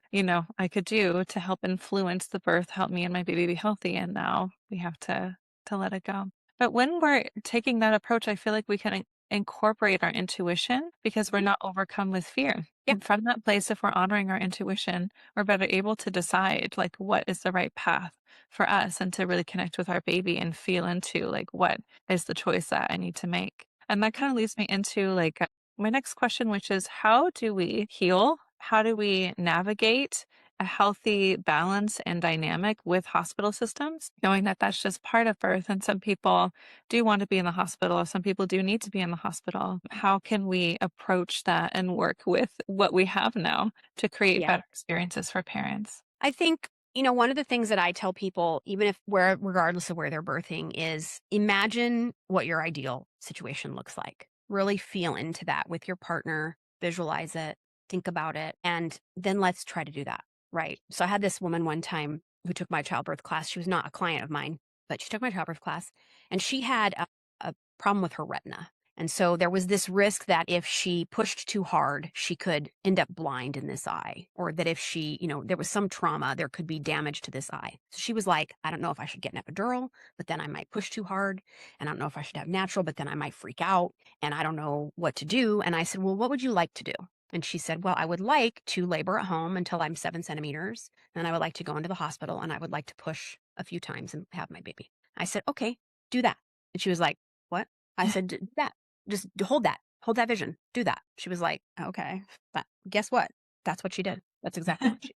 I could do to help influence the birth, help me and my baby be healthy. And now we have to let it go. But when we're taking that approach, I feel like we can incorporate our intuition because we're Mhm. not overcome with fear. Yeah. And from that place, if we're honoring our intuition, we're better able to decide like what is the right path for us and to really connect with our baby and feel into like what is the choice that I need to make. And that kind of leads me into like my next question, which is how do we heal? How do we navigate a healthy balance and dynamic with hospital systems, knowing that that's just part of birth? And some people do want to be in the hospital, some people do need to be in the hospital. How can we approach that and work with what we have now to create Yeah. better experiences for parents? I think, one of the things that I tell people, even if regardless of where they're birthing, is imagine what your ideal situation looks like. Really feel into that with your partner, visualize it, think about it, and then let's try to do that. Right. So I had this woman one time who took my childbirth class. She was not a client of mine, but she took my childbirth class and she had a problem with her retina. And so there was this risk that if she pushed too hard, she could end up blind in this eye, or that if she, there was some trauma, there could be damage to this eye. So she was like, I don't know if I should get an epidural, but then I might push too hard. And I don't know if I should have natural, but then I might freak out. And I don't know what to do. And I said, well, what would you like to do? And she said, well, I would like to labor at home until I'm 7 centimeters. And I would like to go into the hospital and I would like to push a few times and have my baby. I said, okay, do that. And she was like, what? I said, "Do that. Just hold that vision, do that." She was like, okay, but guess what? That's what she did. That's exactly what she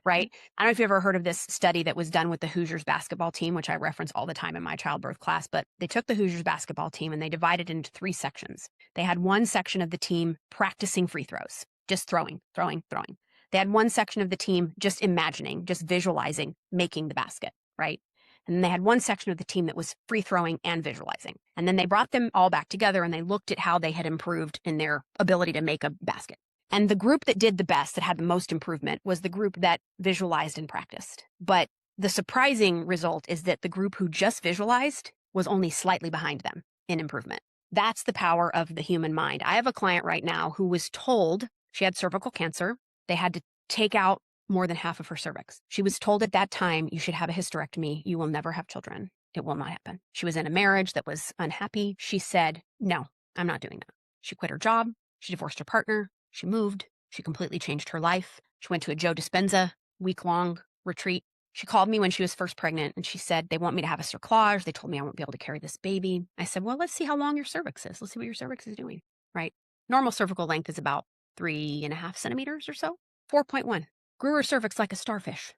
right? I don't know if you ever heard of this study that was done with the Hoosiers basketball team, which I reference all the time in my childbirth class, but they took the Hoosiers basketball team and they divided it into 3 sections. They had one section of the team practicing free throws, just throwing, throwing, throwing. They had one section of the team just imagining, just visualizing making the basket, right? And then they had one section of the team that was free throwing and visualizing. And then they brought them all back together and they looked at how they had improved in their ability to make a basket. And the group that did the best, that had the most improvement, was the group that visualized and practiced. But the surprising result is that the group who just visualized was only slightly behind them in improvement. That's the power of the human mind. I have a client right now who was told she had cervical cancer. They had to take out more than half of her cervix. She was told at that time, you should have a hysterectomy. You will never have children. It will not happen. She was in a marriage that was unhappy. She said, no, I'm not doing that. She quit her job. She divorced her partner. She moved. She completely changed her life. She went to a Joe Dispenza week-long retreat. She called me when she was first pregnant and she said, they want me to have a cerclage. They told me I won't be able to carry this baby. I said, well, let's see how long your cervix is. Let's see what your cervix is doing, right? Normal cervical length is about 3.5 centimeters or so. 4.1. Grew her cervix like a starfish,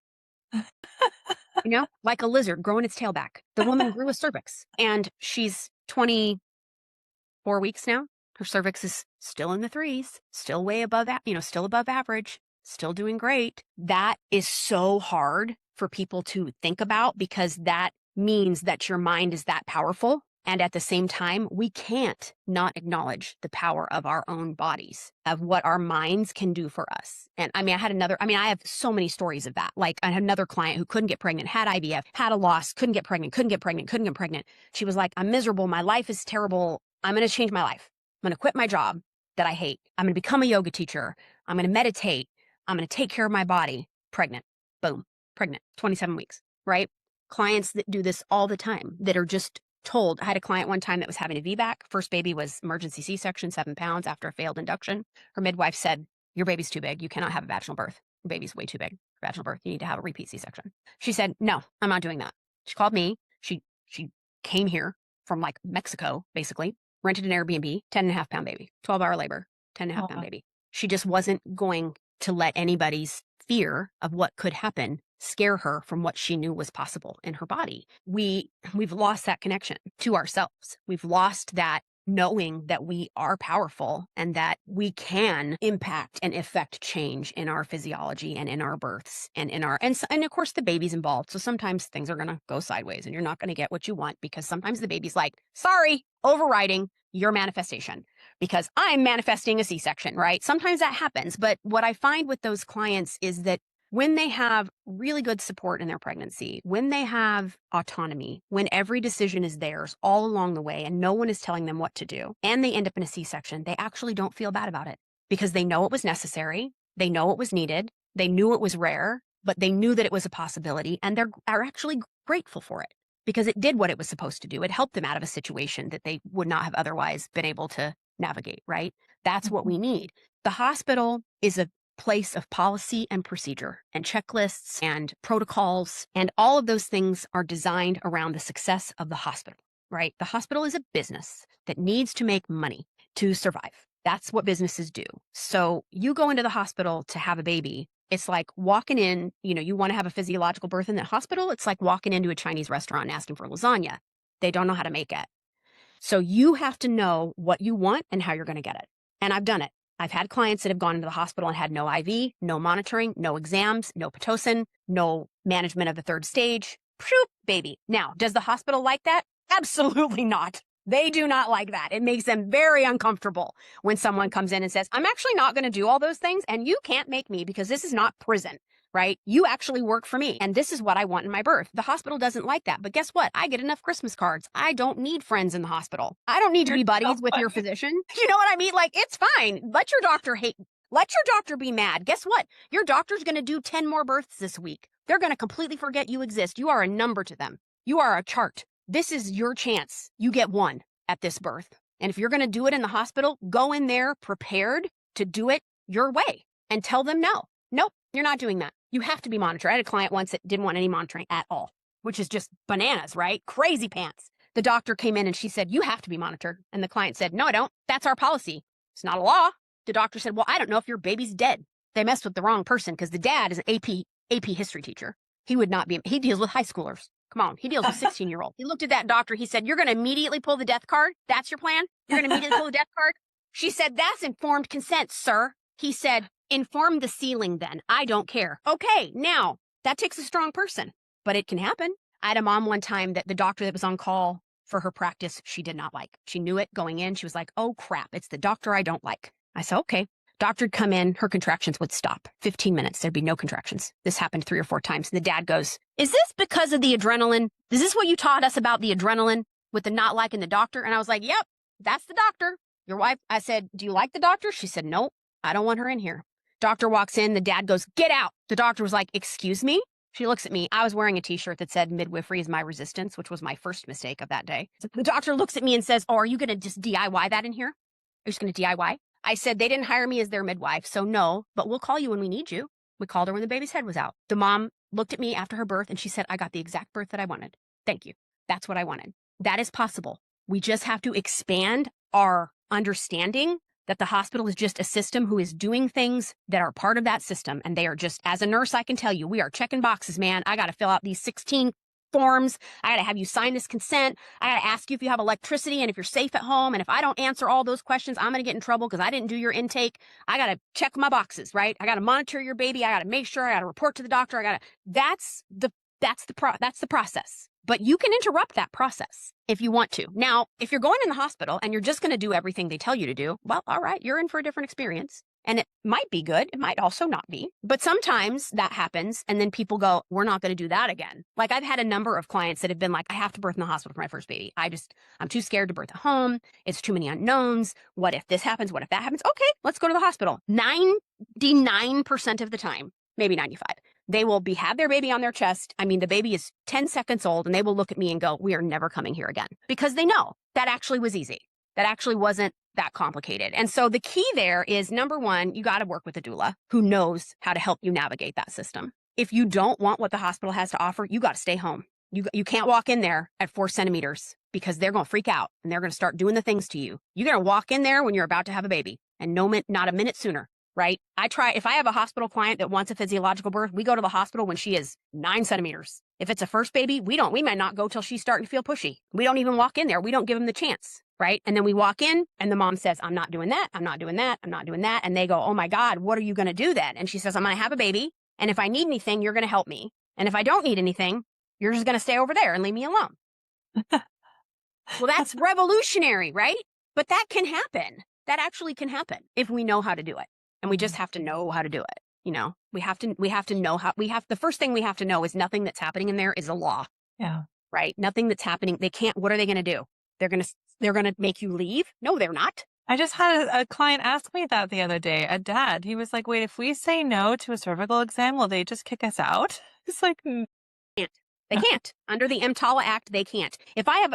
like a lizard growing its tail back. The woman grew a cervix and she's 24 weeks now. Her cervix is still in the threes, still way above that, still above average, still doing great. That is so hard for people to think about because that means that your mind is that powerful. And at the same time, we can't not acknowledge the power of our own bodies, of what our minds can do for us. And I have so many stories of that. Like I had another client who couldn't get pregnant, had IVF, had a loss, couldn't get pregnant, couldn't get pregnant, couldn't get pregnant. She was like, I'm miserable. My life is terrible. I'm going to change my life. I'm going to quit my job that I hate. I'm going to become a yoga teacher. I'm going to meditate. I'm going to take care of my body. Pregnant. Boom. Pregnant. 27 weeks, right? Clients that do this all the time that are just told. I had a client one time that was having a VBAC. First baby was emergency C-section, 7 pounds after a failed induction. Her midwife said, your baby's too big. You cannot have a vaginal birth. Your baby's way too big for vaginal birth. You need to have a repeat C-section. She said, no, I'm not doing that. She called me. She came here from like Mexico, basically, rented an Airbnb, 10.5 pound baby, 12-hour labor, 10.5 pound Oh, baby. She just wasn't going to let anybody's fear of what could happen scare her from what she knew was possible in her body. We've lost that connection to ourselves. We've lost that knowing that we are powerful and that we can impact and affect change in our physiology and in our births and in our, and of course the baby's involved. So sometimes things are going to go sideways and you're not going to get what you want because sometimes the baby's like, sorry, overriding your manifestation because I'm manifesting a C-section, right? Sometimes that happens. But what I find with those clients is that when they have really good support in their pregnancy, when they have autonomy, when every decision is theirs all along the way and no one is telling them what to do, and they end up in a C-section, they actually don't feel bad about it because they know it was necessary. They know it was needed. They knew it was rare, but they knew that it was a possibility and are actually grateful for it because it did what it was supposed to do. It helped them out of a situation that they would not have otherwise been able to navigate, right? That's what we need. The hospital is a place of policy and procedure and checklists and protocols. And all of those things are designed around the success of the hospital, right? The hospital is a business that needs to make money to survive. That's what businesses do. So you go into the hospital to have a baby. It's like walking in, you want to have a physiological birth in the hospital. It's like walking into a Chinese restaurant and asking for lasagna. They don't know how to make it. So you have to know what you want and how you're going to get it. And I've done it. I've had clients that have gone into the hospital and had no IV, no monitoring, no exams, no Pitocin, no management of the third stage. Phew, baby. Now, does the hospital like that? Absolutely not. They do not like that. It makes them very uncomfortable when someone comes in and says, I'm actually not going to do all those things and you can't make me because this is not prison, right? You actually work for me and this is what I want in my birth. The hospital doesn't like that. But guess what? I get enough Christmas cards. I don't need friends in the hospital. I don't need to be buddies with your physician. You know what I mean? Like, it's fine. Let your doctor hate. Let your doctor be mad. Guess what? Your doctor's going to do 10 more births this week. They're going to completely forget you exist. You are a number to them. You are a chart. This is your chance. You get one at this birth. And if you're going to do it in the hospital, go in there prepared to do it your way and tell them no. Nope, you're not doing that. You have to be monitored. I had a client once that didn't want any monitoring at all, which is just bananas, right? Crazy pants. The doctor came in and she said, you have to be monitored. And the client said, no, I don't. That's our policy. It's not a law. The doctor said, well, I don't know if your baby's dead. They messed with the wrong person because the dad is an AP history teacher. He would not be, he deals with high schoolers. Come on, he deals with 16-year-olds. He looked at that doctor. He said, you're going to immediately pull the death card? That's your plan? You're going to immediately pull the death card? She said, that's informed consent, sir. He said, inform the ceiling then. I don't care. Okay, now, that takes a strong person, but it can happen. I had a mom one time that the doctor that was on call for her practice, she did not like. She knew it going in. She was like, oh crap, it's the doctor I don't like. I said, okay. Doctor'd come in, her contractions would stop. 15 minutes, there'd be no contractions. This happened 3 or 4 times. And the dad goes, is this because of the adrenaline? Is this what you taught us about the adrenaline with the not liking the doctor? And I was like, yep, that's the doctor. Your wife, I said, do you like the doctor? She said, nope, I don't want her in here. Doctor walks in, the dad goes, get out. The doctor was like, excuse me? She looks at me. I was wearing a t-shirt that said midwifery is my resistance, which was my first mistake of that day. So the doctor looks at me and says, oh, are you going to just DIY that in here? Are you just going to DIY? I said, they didn't hire me as their midwife, so no, but we'll call you when we need you. We called her when the baby's head was out. The mom looked at me after her birth and she said, I got the exact birth that I wanted. Thank you. That's what I wanted. That is possible. We just have to expand our understanding that the hospital is just a system who is doing things that are part of that system. And they are just, as a nurse, I can tell you, we are checking boxes, man. I got to fill out these 16 forms. I got to have you sign this consent. I got to ask you if you have electricity and if you're safe at home. And if I don't answer all those questions, I'm going to get in trouble because I didn't do your intake. I got to check my boxes, right? I got to monitor your baby. I got to make sure. I got to report to the doctor. That's the process. But you can interrupt that process if you want to. Now, if you're going in the hospital and you're just going to do everything they tell you to do, well, all right, you're in for a different experience. And it might be good. It might also not be. But sometimes that happens. And then people go, we're not going to do that again. Like I've had a number of clients that have been like, I have to birth in the hospital for my first baby. I'm too scared to birth at home. It's too many unknowns. What if this happens? What if that happens? Okay, let's go to the hospital. 99% of the time, maybe 95, they will have their baby on their chest. I mean, the baby is 10 seconds old and they will look at me and go, we are never coming here again. Because they know that actually was easy. That actually wasn't that complicated. And so the key there is, number one, you got to work with a doula who knows how to help you navigate that system. If you don't want what the hospital has to offer, you got to stay home. You can't walk in there at 4 centimeters because they're going to freak out and they're going to start doing the things to you. You're going to walk in there when you're about to have a baby and not a minute sooner. right? If I have a hospital client that wants a physiological birth, we go to the hospital when she is 9 centimeters. If it's a first baby, we might not go till she's starting to feel pushy. We don't even walk in there. We don't give them the chance, right? And then we walk in and the mom says, I'm not doing that. I'm not doing that. I'm not doing that. And they go, oh my God, what are you going to do then? And she says, I'm going to have a baby. And if I need anything, you're going to help me. And if I don't need anything, you're just going to stay over there and leave me alone. Well, that's revolutionary, right? But that can happen. That actually can happen if we know how to do it. And we just have to know how to do it. You know, we have to know how the first thing we have to know is nothing that's happening in there is a law. Yeah. Right? Nothing that's happening. They can't, what are they going to do? They're going to make you leave? No, they're not. I just had a client ask me that the other day, a dad. He was like, wait, if we say no to a cervical exam, will they just kick us out? It's like, They can't. Under the EMTALA Act, they can't.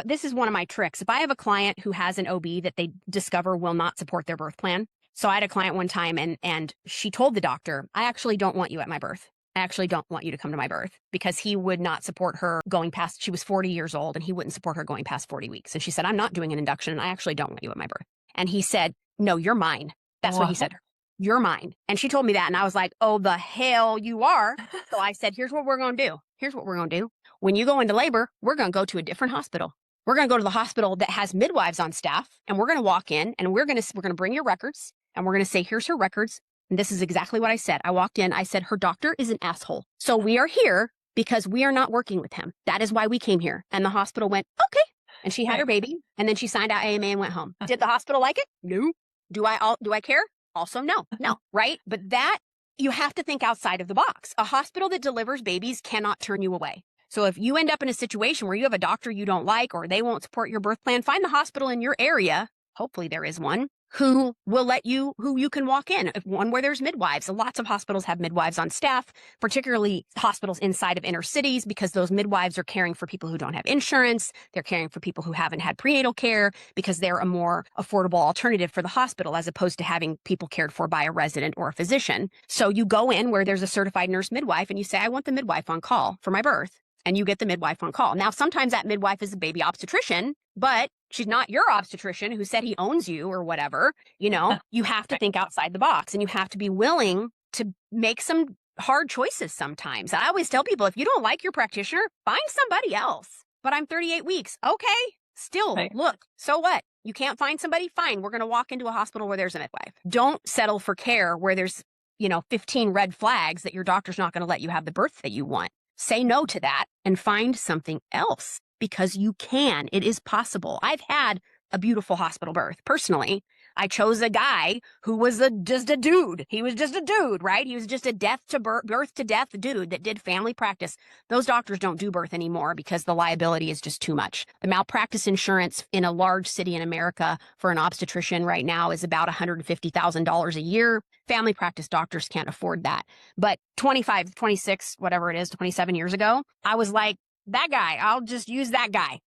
This is one of my tricks. If I have a client who has an OB that they discover will not support their birth plan. So I had a client one time and she told the doctor, I actually don't want you at my birth. I actually don't want you to come to my birth, because he would not support her going past, she was 40 years old and he wouldn't support her going past 40 weeks. And she said, I'm not doing an induction and I actually don't want you at my birth. And he said, no, you're mine. That's what he said. You're mine. And she told me that. And I was like, oh, the hell you are. So I said, here's what we're going to do. Here's what we're going to do. When you go into labor, we're going to go to a different hospital. We're going to go to the hospital that has midwives on staff. And we're going to walk in and we're going to bring your records. And we're going to say, here's her records. And this is exactly what I said. I walked in. I said, her doctor is an asshole. So we are here because we are not working with him. That is why we came here. And the hospital went, okay. And she had her baby. And then she signed out AMA and went home. Did the hospital like it? No. Do I care? Also, no, right? But that, you have to think outside of the box. A hospital that delivers babies cannot turn you away. So if you end up in a situation where you have a doctor you don't like or they won't support your birth plan, find the hospital in your area, hopefully there is one, who you can walk in. One where there's midwives. Lots of hospitals have midwives on staff, particularly hospitals inside of inner cities, because those midwives are caring for people who don't have insurance. They're caring for people who haven't had prenatal care, because they're a more affordable alternative for the hospital as opposed to having people cared for by a resident or a physician. So you go in where there's a certified nurse midwife and you say, I want the midwife on call for my birth. And you get the midwife on call. Now, sometimes that midwife is a baby obstetrician, but she's not your obstetrician who said he owns you or whatever. You know, you have to think outside the box and you have to be willing to make some hard choices sometimes. I always tell people, if you don't like your practitioner, find somebody else. But I'm 38 weeks. Okay. Still, look, so what? You can't find somebody? Fine. We're going to walk into a hospital where there's a midwife. Don't settle for care where there's, 15 red flags that your doctor's not going to let you have the birth that you want. Say no to that and find something else, because you can. It is possible. I've had a beautiful hospital birth. Personally, I chose a guy who was just a dude. He was just a dude, right? He was just a birth to death dude that did family practice. Those doctors don't do birth anymore because the liability is just too much. The malpractice insurance in a large city in America for an obstetrician right now is about $150,000 a year. Family practice doctors can't afford that. But 25, 26, whatever it is, 27 years ago, I was like, that guy, I'll just use that guy.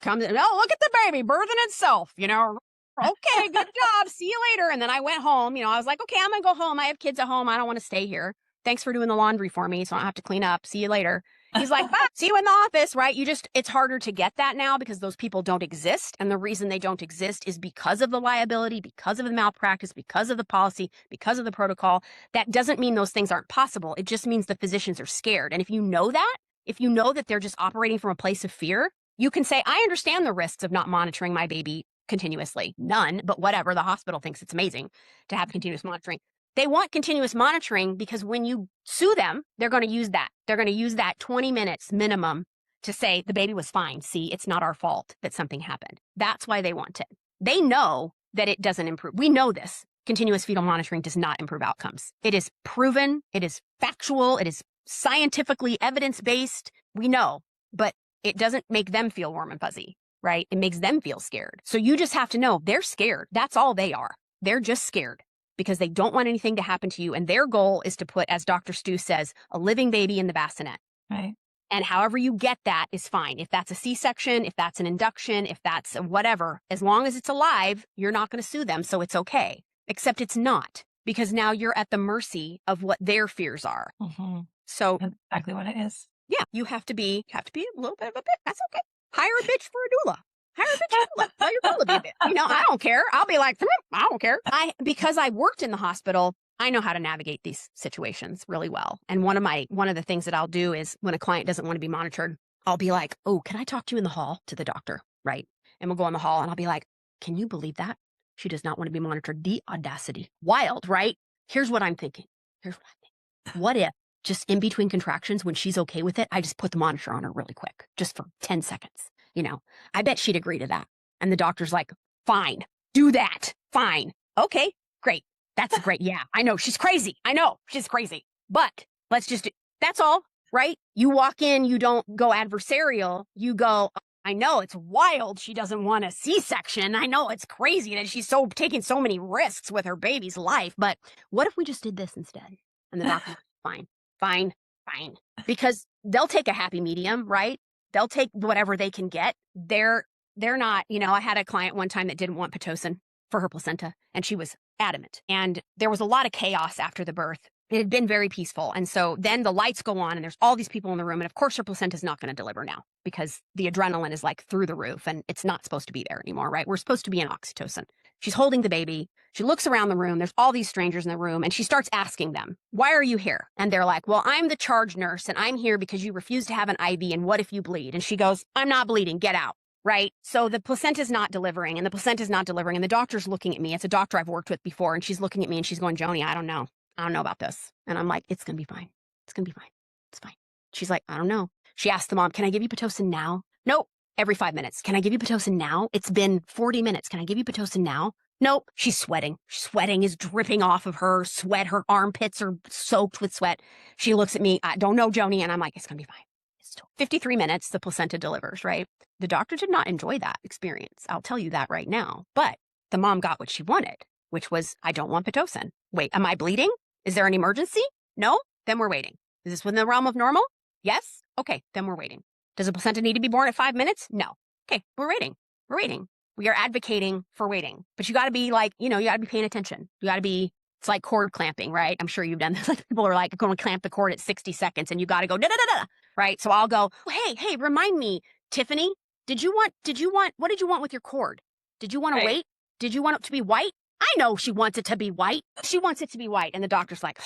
Comes in, oh, look at the baby birthing itself, Okay, good job. See you later. And then I went home. I was like, okay, I'm going to go home. I have kids at home. I don't want to stay here. Thanks for doing the laundry for me, so I don't have to clean up. See you later. He's like, bye. See you in the office, right? It's harder to get that now because those people don't exist. And the reason they don't exist is because of the liability, because of the malpractice, because of the policy, because of the protocol. That doesn't mean those things aren't possible. It just means the physicians are scared. And if you know that they're just operating from a place of fear, you can say, I understand the risks of not monitoring my baby continuously. None, but whatever. The hospital thinks it's amazing to have continuous monitoring. They want continuous monitoring because when you sue them, they're going to use that. They're going to use that 20 minutes minimum to say the baby was fine. See, it's not our fault that something happened. That's why they want it. They know that it doesn't improve. We know this. Continuous fetal monitoring does not improve outcomes. It is proven. It is factual. It is scientifically evidence-based. We know, but it doesn't make them feel warm and fuzzy, right? It makes them feel scared. So you just have to know they're scared. That's all they are. They're just scared because they don't want anything to happen to you. And their goal is to put, as Dr. Stu says, a living baby in the bassinet. Right. And however you get that is fine. If that's a C-section, if that's an induction, if that's whatever, as long as it's alive, you're not going to sue them. So it's okay. Except it's not, because now you're at the mercy of what their fears are. Mm-hmm. So that's exactly what it is. Yeah, you have to be a little bit of a bitch. That's okay. Hire a bitch for a doula. Hire a bitch for a doula. Tell your doula to be a bitch. I don't care. I'll be like, I don't care. Because I worked in the hospital, I know how to navigate these situations really well. And one of the things that I'll do is when a client doesn't want to be monitored, I'll be like, "Oh, can I talk to you in the hall to the doctor?" Right? And we'll go in the hall and I'll be like, "Can you believe that? She does not want to be monitored. The audacity. Wild, right? Here's what I'm thinking. Here's what I think. What if just in between contractions when she's okay with it, I just put the monitor on her really quick, just for 10 seconds, you know? I bet she'd agree to that." And the doctor's like, "Fine, do that. Fine. Okay, great. That's great. Yeah, I know she's crazy. I know she's crazy, but let's just do, that's all, right? You walk in, you don't go adversarial. You go, I know it's wild. She doesn't want a C-section. I know it's crazy that she's so taking so many risks with her baby's life, but what if we just did this instead?" And the doctor, fine, fine, fine, because they'll take a happy medium, right? They'll take whatever they can get. They're not, I had a client one time that didn't want Pitocin for her placenta, and she was adamant. And there was a lot of chaos after the birth. It had been very peaceful. And so then the lights go on and there's all these people in the room. And of course, her placenta is not going to deliver now because the adrenaline is like through the roof and it's not supposed to be there anymore, right? We're supposed to be in oxytocin. She's holding the baby. She looks around the room. There's all these strangers in the room and she starts asking them, "Why are you here?" And they're like, "Well, I'm the charge nurse and I'm here because you refuse to have an IV. And what if you bleed?" And she goes, "I'm not bleeding. Get out." Right? So the placenta's not delivering and the placenta's not delivering. And the doctor's looking at me. It's a doctor I've worked with before. And she's looking at me and she's going, "Joni, I don't know. I don't know about this." And I'm like, "It's going to be fine. It's going to be fine. It's fine." She's like, "I don't know." She asked the mom, "Can I give you Pitocin now?" "Nope." "Every 5 minutes. Can I give you Pitocin now? It's been 40 minutes. Can I give you Pitocin now?" "Nope." She's sweating. Sweating is dripping off of her sweat. Her armpits are soaked with sweat. She looks at me, "I don't know, Joni." And I'm like, "It's going to be fine." It's 53 minutes. The placenta delivers, right? The doctor did not enjoy that experience. I'll tell you that right now. But the mom got what she wanted, which was, "I don't want Pitocin." "Wait, am I bleeding? Is there an emergency?" "No?" "Then we're waiting." "Is this within the realm of normal?" "Yes." "Okay, then we're waiting." "Does a placenta need to be born at 5 minutes?" "No." "Okay, we're waiting. We're waiting." We are advocating for waiting. But you got to be like, you got to be paying attention. You got to be, it's like cord clamping, right? I'm sure you've done this. Like people are like going to clamp the cord at 60 seconds and you got to go, da, da, da, da, right? So I'll go, "Hey, remind me, Tiffany, what did you want with your cord? Did you want to Right. wait? Did you want it to be white?" I know she wants it to be white. She wants it to be white. And the doctor's like,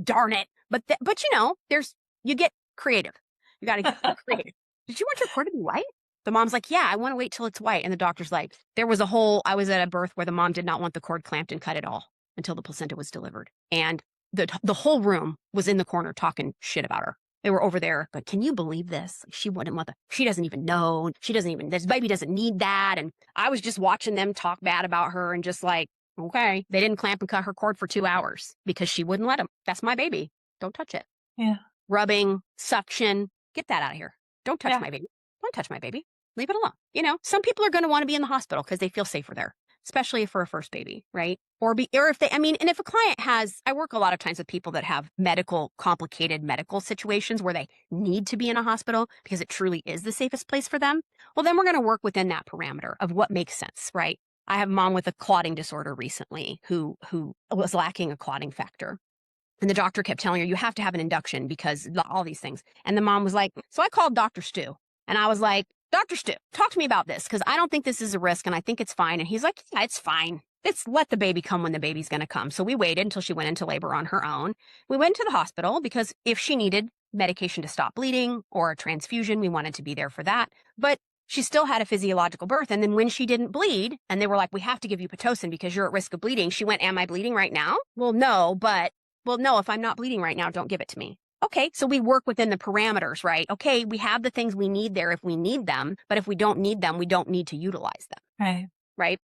"Darn it." But you get creative. You got to get creative. "Did you want your cord to be white?" The mom's like, "Yeah, I want to wait till it's white." And the doctor's like, I was at a birth where the mom did not want the cord clamped and cut at all until the placenta was delivered. And the whole room was in the corner talking shit about her. They were over there, but can you believe this? She wouldn't let she doesn't even know. This baby doesn't need that. And I was just watching them talk bad about her and just like, okay. They didn't clamp and cut her cord for 2 hours because she wouldn't let them. "That's my baby. Don't touch it." Yeah. Rubbing, suction, get that out of here. Don't touch Yeah. my baby. Don't touch my baby. Leave it alone. Some people are going to want to be in the hospital because they feel safer there, especially for a first baby, right? Or if they, and if a client I work a lot of times with people that have complicated medical situations where they need to be in a hospital because it truly is the safest place for them. Well, then we're going to work within that parameter of what makes sense, right? I have a mom with a clotting disorder recently who was lacking a clotting factor. And the doctor kept telling her, "You have to have an induction because all these things." And the mom was like, so I called Dr. Stu. And I was like, "Dr. Stu, talk to me about this because I don't think this is a risk and I think it's fine." And he's like, "Yeah, it's fine. It's let the baby come when the baby's going to come." So we waited until she went into labor on her own. We went to the hospital because if she needed medication to stop bleeding or a transfusion, we wanted to be there for that. But she still had a physiological birth. And then when she didn't bleed and they were like, "We have to give you Pitocin because you're at risk of bleeding," she went, "Am I bleeding right now?" Well, no, if I'm not bleeding right now, don't give it to me." Okay, so we work within the parameters, right? Okay, we have the things we need there if we need them, but if we don't need them, we don't need to utilize them, Right. right?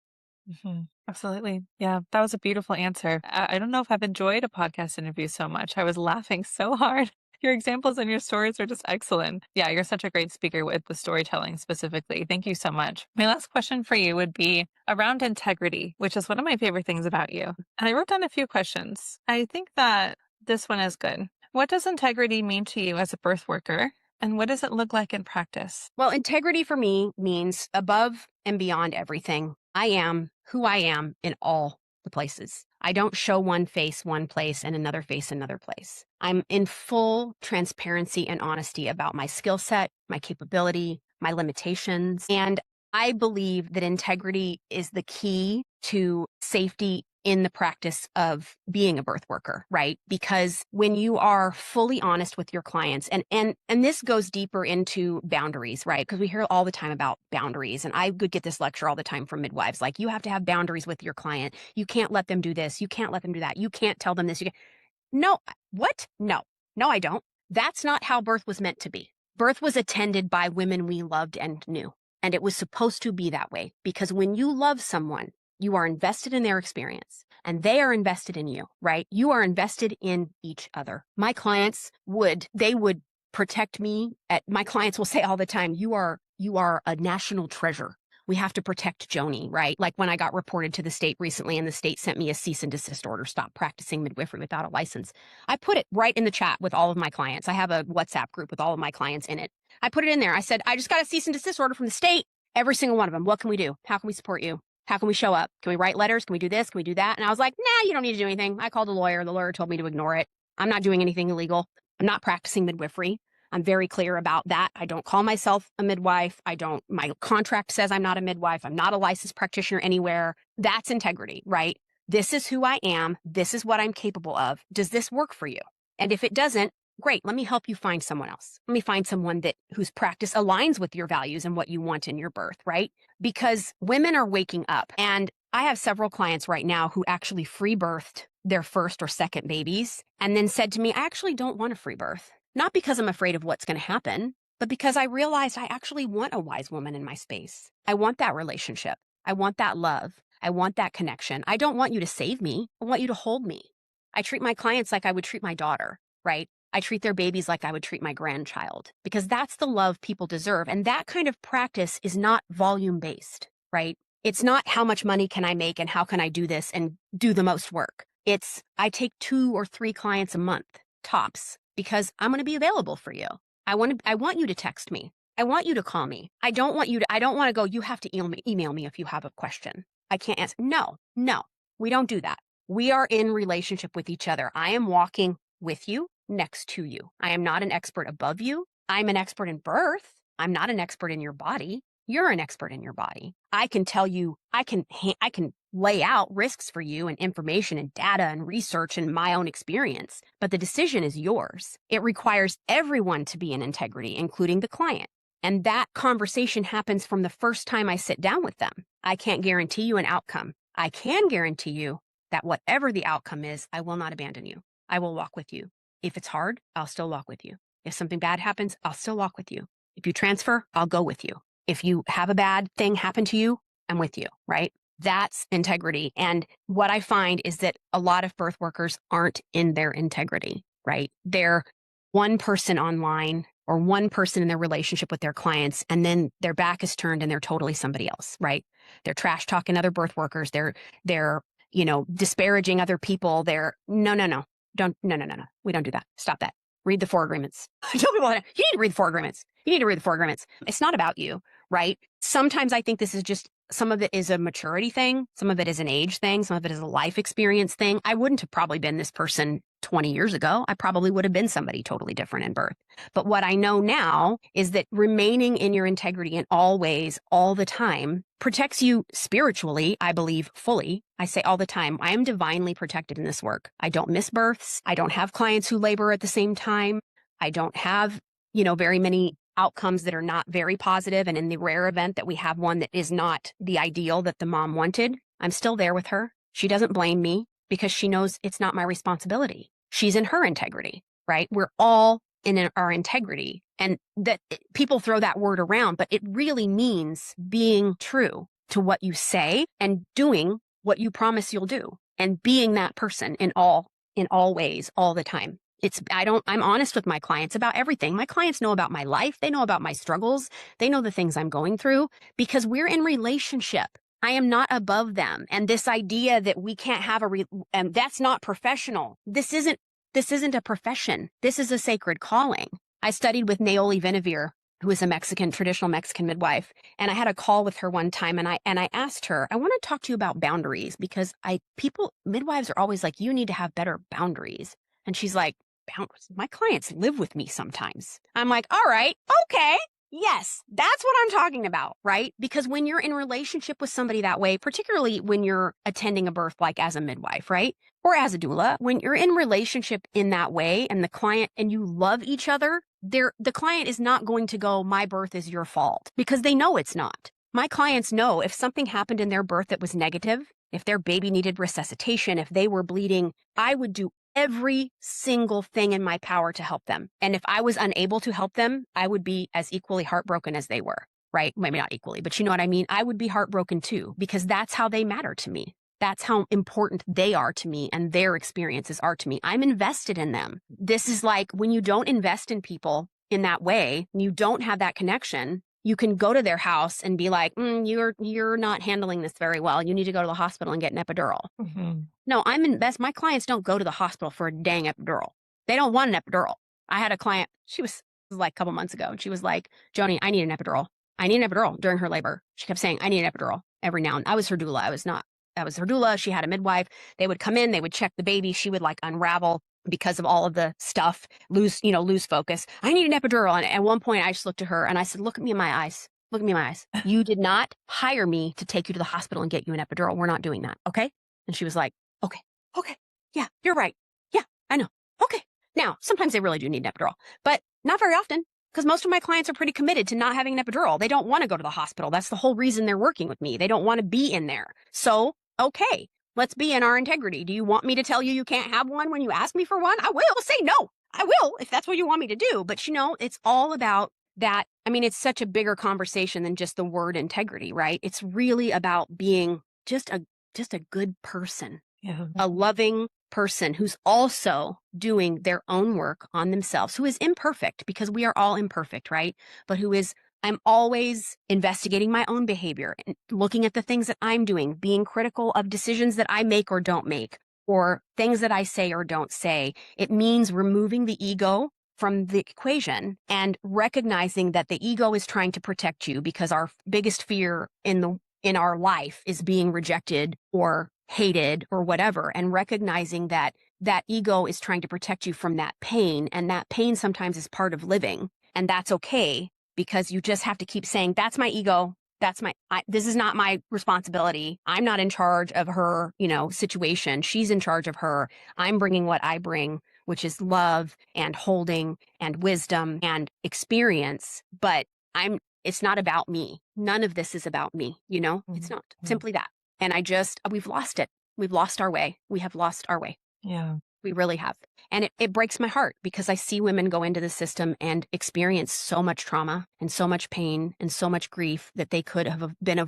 Absolutely. Yeah, that was a beautiful answer. I don't know if I've enjoyed a podcast interview so much. I was laughing so hard. Your examples and your stories are just excellent. Yeah, you're such a great speaker with the storytelling specifically. Thank you so much. My last question for you would be around integrity, which is one of my favorite things about you. And I wrote down a few questions. I think that this one is good. What does integrity mean to you as a birth worker? And what does it look like in practice? Well, integrity for me means above and beyond everything. I am who I am in all the places. I don't show one face one place and another face another place. I'm in full transparency and honesty about my skill set, my capability, my limitations. And I believe that integrity is the key to safety in the practice of being a birth worker, right? Because when you are fully honest with your clients, and this goes deeper into boundaries, right? Because we hear all the time about boundaries, and I would get this lecture all the time from midwives, like, you have to have boundaries with your client. You can't let them do this. You can't let them do that. You can't tell them this. No, what? No, I don't. That's not how birth was meant to be. Birth was attended by women we loved and knew. And it was supposed to be that way, because when you love someone, you are invested in their experience and they are invested in you, right? You are invested in each other. My clients would protect me. My clients will say all the time, you are a national treasure. We have to protect Joni, right? Like when I got reported to the state recently and the state sent me a cease and desist order, stop practicing midwifery without a license. I put it right in the chat with all of my clients. I have a WhatsApp group with all of my clients in it. I put it in there. I said, I just got a cease and desist order from the state. Every single one of them. What can we do? How can we support you? How can we show up? Can we write letters? Can we do this? Can we do that? And I was like, nah, you don't need to do anything. I called a lawyer. The lawyer told me to ignore it. I'm not doing anything illegal. I'm not practicing midwifery. I'm very clear about that. I don't call myself a midwife. My contract says I'm not a midwife. I'm not a licensed practitioner anywhere. That's integrity, right? This is who I am. This is what I'm capable of. Does this work for you? And if it doesn't, great. Let me help you find someone else. Let me find someone whose practice aligns with your values and what you want in your birth, right? Because women are waking up. And I have several clients right now who actually free birthed their first or second babies and then said to me, I actually don't want a free birth. Not because I'm afraid of what's going to happen, but because I realized I actually want a wise woman in my space. I want that relationship. I want that love. I want that connection. I don't want you to save me. I want you to hold me. I treat my clients like I would treat my daughter, right? I treat their babies like I would treat my grandchild, because that's the love people deserve. And that kind of practice is not volume based, right? It's not how much money can I make and how can I do this and do the most work. It's I take 2 or 3 clients a month, tops, because I'm going to be available for you. I want you to text me. I want you to call me. I don't want to go, you have to email me if you have a question. I can't answer. No, we don't do that. We are in relationship with each other. I am walking with you, next to you. I am not an expert above you. I'm an expert in birth. I'm not an expert in your body. You're an expert in your body. I can tell you, I can lay out risks for you and information and data and research and my own experience, but the decision is yours. It requires everyone to be in integrity, including the client. And that conversation happens from the first time I sit down with them. I can't guarantee you an outcome. I can guarantee you that whatever the outcome is, I will not abandon you. I will walk with you. If it's hard, I'll still walk with you. If something bad happens, I'll still walk with you. If you transfer, I'll go with you. If you have a bad thing happen to you, I'm with you, right? That's integrity. And what I find is that a lot of birth workers aren't in their integrity, right? They're one person online or one person in their relationship with their clients, and then their back is turned and they're totally somebody else, right? They're trash talking other birth workers. They're disparaging other people. No. We don't do that. Stop that. Read the 4 agreements. I tell people, you need to read the 4 agreements. You need to read the 4 agreements. It's not about you, right? Sometimes I think this is just, some of it is a maturity thing. Some of it is an age thing. Some of it is a life experience thing. I wouldn't have probably been this person 20 years ago. I probably would have been somebody totally different in birth. But what I know now is that remaining in your integrity in all ways, all the time, protects you spiritually, I believe, fully. I say all the time, I am divinely protected in this work. I don't miss births. I don't have clients who labor at the same time. I don't have, very many outcomes that are not very positive. And in the rare event that we have one that is not the ideal that the mom wanted, I'm still there with her. She doesn't blame me because she knows it's not my responsibility. She's in her integrity, right? We're all in our integrity. And that people throw that word around, but it really means being true to what you say and doing what you promise you'll do and being that person in all ways, all the time. I'm honest with my clients about everything. My clients know about my life. They know about my struggles. They know the things I'm going through because we're in relationship. I am not above them. And this idea that we can't have and that's not professional. This isn't a profession. This is a sacred calling. I studied with Naomi Venevere, who is a traditional Mexican midwife. And I had a call with her one time and I asked her, I want to talk to you about boundaries because midwives are always like, you need to have better boundaries. And she's like, boundaries? My clients live with me sometimes. I'm like, all right, okay. Yes, that's what I'm talking about, right? Because when you're in relationship with somebody that way, particularly when you're attending a birth, like as a midwife, right? Or as a doula, when you're in relationship in that way and the client and you love each other, the client is not going to go, my birth is your fault, because they know it's not. My clients know if something happened in their birth that was negative, if their baby needed resuscitation, if they were bleeding, I would do every single thing in my power to help them. And if I was unable to help them, I would be as equally heartbroken as they were, right? Maybe not equally, but you know what I mean? I would be heartbroken too, because that's how they matter to me. That's how important they are to me and their experiences are to me. I'm invested in them. This is like when you don't invest in people in that way, you don't have that connection. You can go to their house and be like, you're not handling this very well. You need to go to the hospital and get an epidural. Mhm. No, I'm invest. My clients don't go to the hospital for a dang epidural. They don't want an epidural. I had a client, it was like a couple months ago, and she was like, Joni, I need an epidural. I need an epidural during her labor. She kept saying, I need an epidural every now and I was her doula. I was her doula. She had a midwife. They would come in, they would check the baby. She would like unravel because of all of the stuff, lose focus. I need an epidural. And at one point I just looked at her and I said, look at me in my eyes. Look at me in my eyes. You did not hire me to take you to the hospital and get you an epidural. We're not doing that. Okay. And she was like, okay. Okay. Yeah, you're right. Yeah, I know. Okay. Now, sometimes they really do need an epidural, but not very often, because most of my clients are pretty committed to not having an epidural. They don't want to go to the hospital. That's the whole reason they're working with me. They don't want to be in there. So, okay, let's be in our integrity. Do you want me to tell you you can't have one when you ask me for one? I will say no. I will if that's what you want me to do. But it's all about that. I mean, it's such a bigger conversation than just the word integrity, right? It's really about being just a good person, Yeah. a loving person who's also doing their own work on themselves, who is imperfect, because we are all imperfect, right? But I'm always investigating my own behavior and looking at the things that I'm doing, being critical of decisions that I make or don't make, or things that I say or don't say. It means removing the ego from the equation and recognizing that the ego is trying to protect you, because our biggest fear in our life is being rejected or hated or whatever, and recognizing that that ego is trying to protect you from that pain, and that pain sometimes is part of living, and that's okay, because you just have to keep saying, that's my ego. This is not my responsibility. I'm not in charge of her, situation. She's in charge of her. I'm bringing what I bring, which is love and holding and wisdom and experience. But it's not about me. None of this is about me. It's not Mhm. simply that. And we've lost it. We've lost our way. We have lost our way. Yeah. We really have. And it breaks my heart, because I see women go into the system and experience so much trauma and so much pain and so much grief that that could have been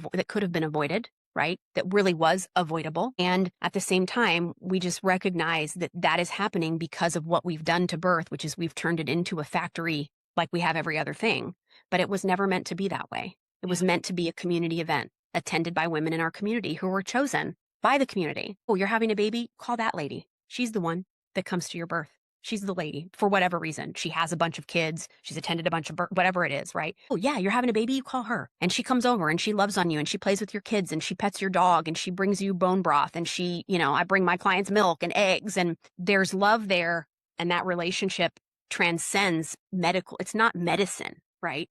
avoided, right? That really was avoidable. And at the same time, we just recognize that that is happening because of what we've done to birth, which is we've turned it into a factory like we have every other thing. But it was never meant to be that way. It was Yeah. meant to be a community event attended by women in our community who were chosen by the community. Oh, you're having a baby? Call that lady. She's the one that comes to your birth. She's the lady for whatever reason. She has a bunch of kids. She's attended a bunch of whatever it is, right? Oh, yeah, you're having a baby? You call her. And she comes over and she loves on you and she plays with your kids and she pets your dog and she brings you bone broth and I bring my clients milk and eggs, and there's love there. And that relationship transcends medical. It's not medicine, right?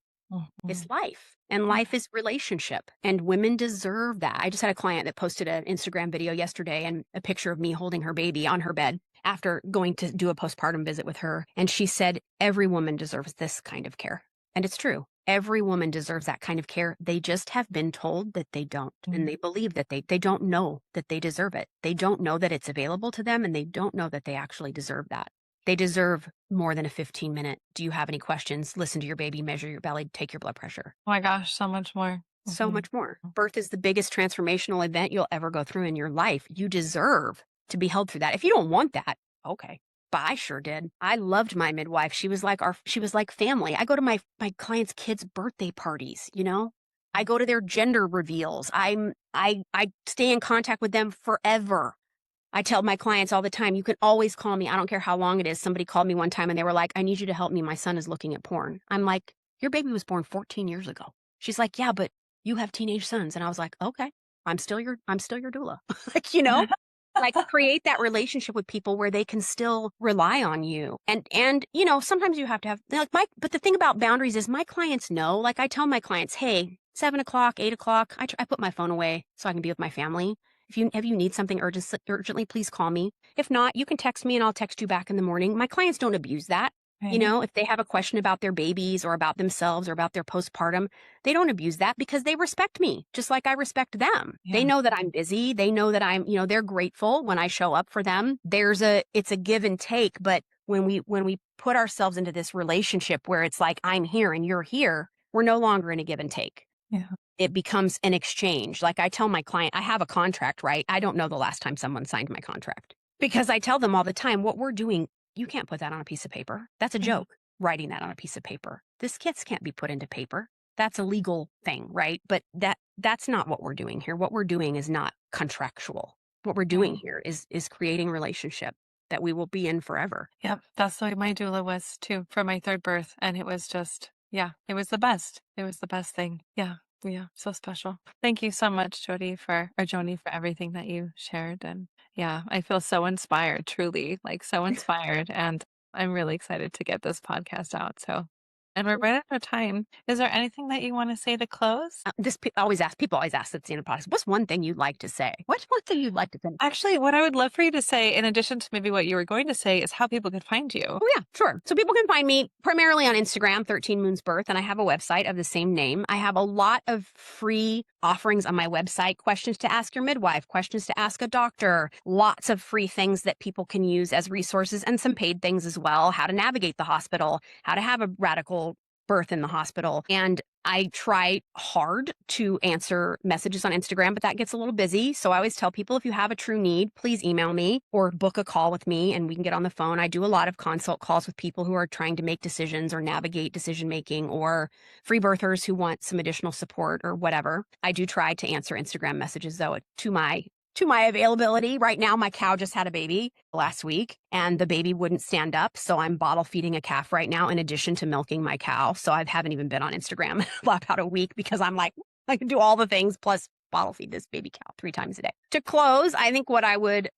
It's Mhm. life, and life is relationship, and women deserve that. I just had a client that posted an Instagram video yesterday and a picture of me holding her baby on her bed after going to do a postpartum visit with her. And she said, every woman deserves this kind of care. And it's true. Every woman deserves that kind of care. They just have been told that they don't. And they believe that they don't know that they deserve it. They don't know that it's available to them, and they don't know that they actually deserve that. They deserve more than a 15-minute, do you have any questions? Listen to your baby, measure your belly, take your blood pressure. Oh my gosh, so much more. So Mhm. much more. Birth is the biggest transformational event you'll ever go through in your life. You deserve to be held through that. If you don't want that, okay. But I sure did. I loved my midwife. She was like family. I go to my clients' kids' birthday parties. I go to their gender reveals. I stay in contact with them forever. I tell my clients all the time, you can always call me. I don't care how long it is. Somebody called me one time and they were like, I need you to help me. My son is looking at porn. I'm like, your baby was born 14 years ago. She's like, yeah, but you have teenage sons. And I was like, okay, I'm still your doula. like, Like, create that relationship with people where they can still rely on you. And, sometimes you have to have, like, but the thing about boundaries is my clients know, like, I tell my clients, hey, 7 o'clock, 8 o'clock, I put my phone away so I can be with my family. If you need something urgently, please call me. If not, you can text me and I'll text you back in the morning. My clients don't abuse that. Right. If they have a question about their babies or about themselves or about their postpartum, they don't abuse that because they respect me, just like I respect them. They Yeah. know that I'm busy. They know that they're grateful when I show up for them. It's a give and take, but when we put ourselves into this relationship where it's like I'm here and you're here, we're no longer in a give and take. Yeah. It becomes an exchange. Like I tell my client, I have a contract, right? I don't know the last time someone signed my contract because I tell them all the time, what we're doing, you can't put that on a piece of paper. That's a Yeah. joke, writing that on a piece of paper. This kiss can't be put into paper. That's a legal thing, right? But that's not what we're doing here. What we're doing is not contractual. What we're doing Right. here is creating a relationship that we will be in forever. Yep. That's the way my doula was too for my third birth. And it was just, yeah, it was the best. It was the best thing. Yeah. Yeah. So special. Thank you so much, Joni, for everything that you shared. And yeah, I feel so inspired, truly, like so inspired. And I'm really excited to get this podcast out. So, and we're right out of time. Is there anything that you want to say to close? People always ask at the end of the podcast, what's one thing you'd like to say? What's one thing you'd like to say? Actually, what I would love for you to say, in addition to maybe what you were going to say, is how people could find you. Oh, yeah, sure. So people can find me primarily on Instagram, 13 Moons Birth, and I have a website of the same name. I have a lot of free offerings on my website, questions to ask your midwife, questions to ask a doctor, lots of free things that people can use as resources and some paid things as well, how to navigate the hospital, how to have a radical birth in the hospital. And I try hard to answer messages on Instagram, but that gets a little busy. So I always tell people if you have a true need, please email me or book a call with me and we can get on the phone. I do a lot of consult calls with people who are trying to make decisions or navigate decision making or free birthers who want some additional support or whatever. I do try to answer Instagram messages though to my availability. Right now, my cow just had a baby last week and the baby wouldn't stand up. So I'm bottle feeding a calf right now in addition to milking my cow. So I haven't even been on Instagram about a week because I'm like, I can do all the things plus bottle feed this baby cow 3 times a day. To close, I think what I would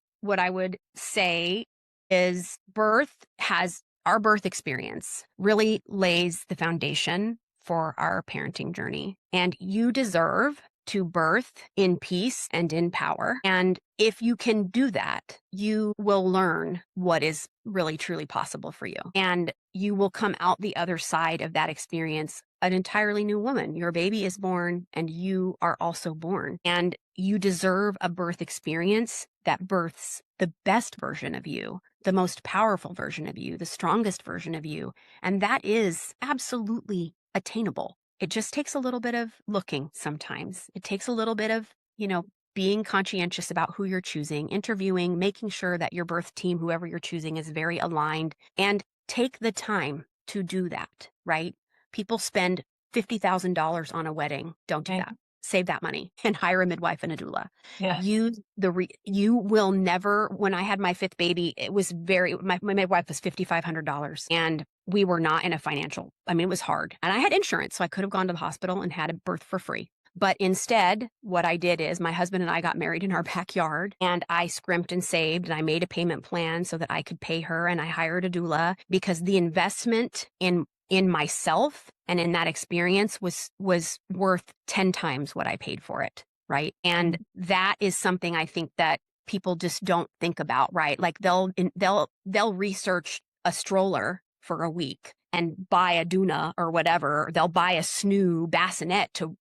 say is our birth experience really lays the foundation for our parenting journey. And you deserve to birth in peace and in power. And if you can do that, you will learn what is really truly possible for you. And you will come out the other side of that experience an entirely new woman. Your baby is born and you are also born. And you deserve a birth experience that births the best version of you, the most powerful version of you, the strongest version of you. And that is absolutely attainable. It just takes a little bit of looking sometimes. It takes a little bit of, being conscientious about who you're choosing, interviewing, making sure that your birth team, whoever you're choosing, is very aligned, and take the time to do that, right? People spend $50,000 on a wedding. Don't do Right. that. Save that money and hire a midwife and a doula. Yes. You will never, when I had my fifth baby, it was my midwife was $5,500 and we were not in it was hard. And I had insurance, so I could have gone to the hospital and had a birth for free. But instead, what I did is my husband and I got married in our backyard and I scrimped and saved and I made a payment plan so that I could pay her and I hired a doula because the investment in myself and in that experience was worth 10 times what I paid for it. Right. And that is something I think that people just don't think about, right? Like they'll research a stroller for a week and buy a doona or whatever. They'll buy a snoo bassinet to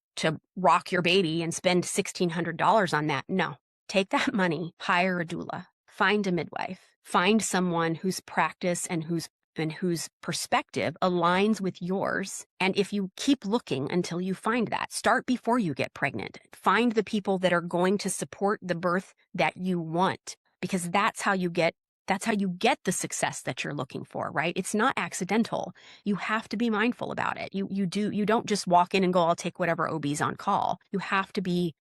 rock your baby and spend $1,600 on that. No, take that money, hire a doula, find a midwife, find someone whose practice and whose perspective aligns with yours. And if you keep looking until you find that, start before you get pregnant. Find the people that are going to support the birth that you want, because that's how you get the success that you're looking for, right? It's not accidental. You have to be mindful about it. You don't just walk in and go, I'll take whatever OB's on call. You have to be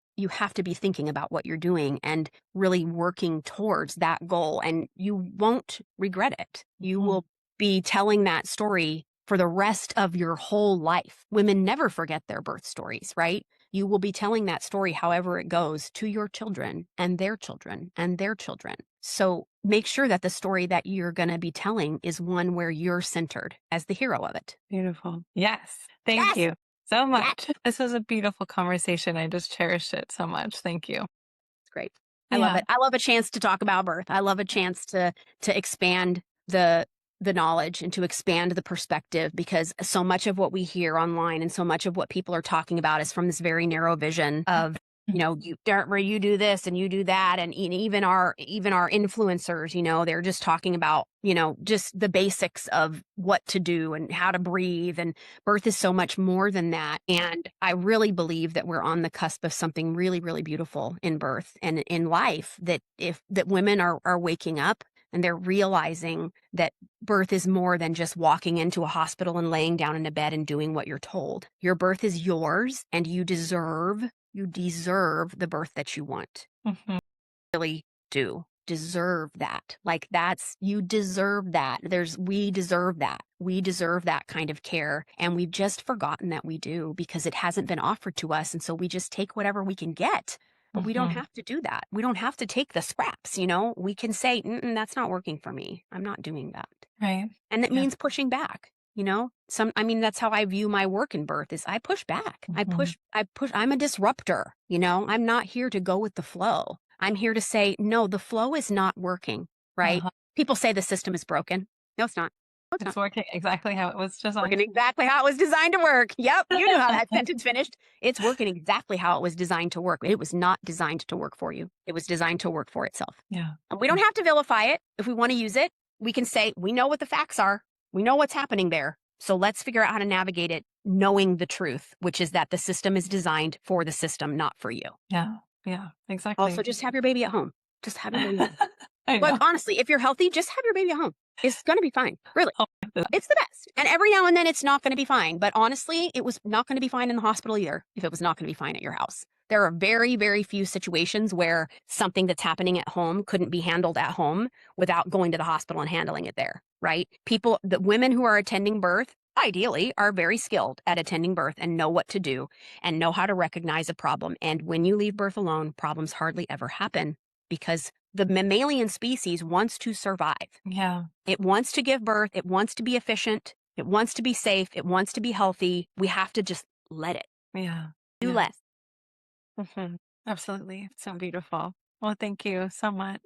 thinking about what you're doing and really working towards that goal, and you won't regret it. You will be telling that story for the rest of your whole life. Women never forget their birth stories, right? You will be telling that story however it goes to your children and their children and their children. So make sure that the story that you're going to be telling is one where you're centered as the hero of it. Beautiful. Yes. Thank Yes. you so Yes. much. This was a beautiful conversation. I just cherished it so much. Thank you. It's great. I love Yeah. it. I love a chance to talk about birth. I love a chance to expand the knowledge and to expand the perspective, because so much of what we hear online and so much of what people are talking about is from this very narrow vision of, you where you do this and you do that. And even our influencers, they're just talking about, just the basics of what to do and how to breathe. And birth is so much more than that. And I really believe that we're on the cusp of something really, really beautiful in birth and in life, that women are waking up and they're realizing that birth is more than just walking into a hospital and laying down in a bed and doing what you're told. Your birth is yours, and you deserve the birth that you want. Mhm. Really do deserve that. You deserve that. We deserve that. We deserve that kind of care. And we've just forgotten that we do, because it hasn't been offered to us. And so we just take whatever we can get. But we don't Mhm. have to do that. We don't have to take the scraps, We can say, that's not working for me. I'm not doing that. Right. And that Yeah. means pushing back, that's how I view my work in birth is I push back. Mhm. I'm a disruptor, I'm not here to go with the flow. I'm here to say, no, the flow is not working, right? Uh-huh. People say the system is broken. No, it's not. No, it's not It's working exactly how it was working designed. exactly how it was designed to work. Yep. You knew how that sentence finished. It's working exactly how it was designed to work. It was not designed to work for you. It was designed to work for itself. Yeah. And we don't have to vilify it. If we want to use it, we can say, we know what the facts are. We know what's happening there. So let's figure out how to navigate it, knowing the truth, which is that the system is designed for the system, not for you. Yeah. Yeah. Also, Exactly. just have your baby at home. Just have your baby at home. I But know. honestly, if you're healthy, just have your baby at home. It's going to be fine. Really. Oh, It's the best. And every now and then it's not going to be fine. But honestly, it was not going to be fine in the hospital either if it was not going to be fine at your house. There are very, very few situations where something that's happening at home couldn't be handled at home without going to the hospital and handling it there, right? The women who are attending birth, ideally, are very skilled at attending birth and know what to do and know how to recognize a problem. And when you leave birth alone, problems hardly ever happen, because the mammalian species wants to survive. yeah. It wants to give birth. It wants to be efficient. It wants to be safe. It wants to be healthy. We have to just let it Yeah. do Yeah. less. Mhm. Absolutely. It's so beautiful. Well, thank you so much.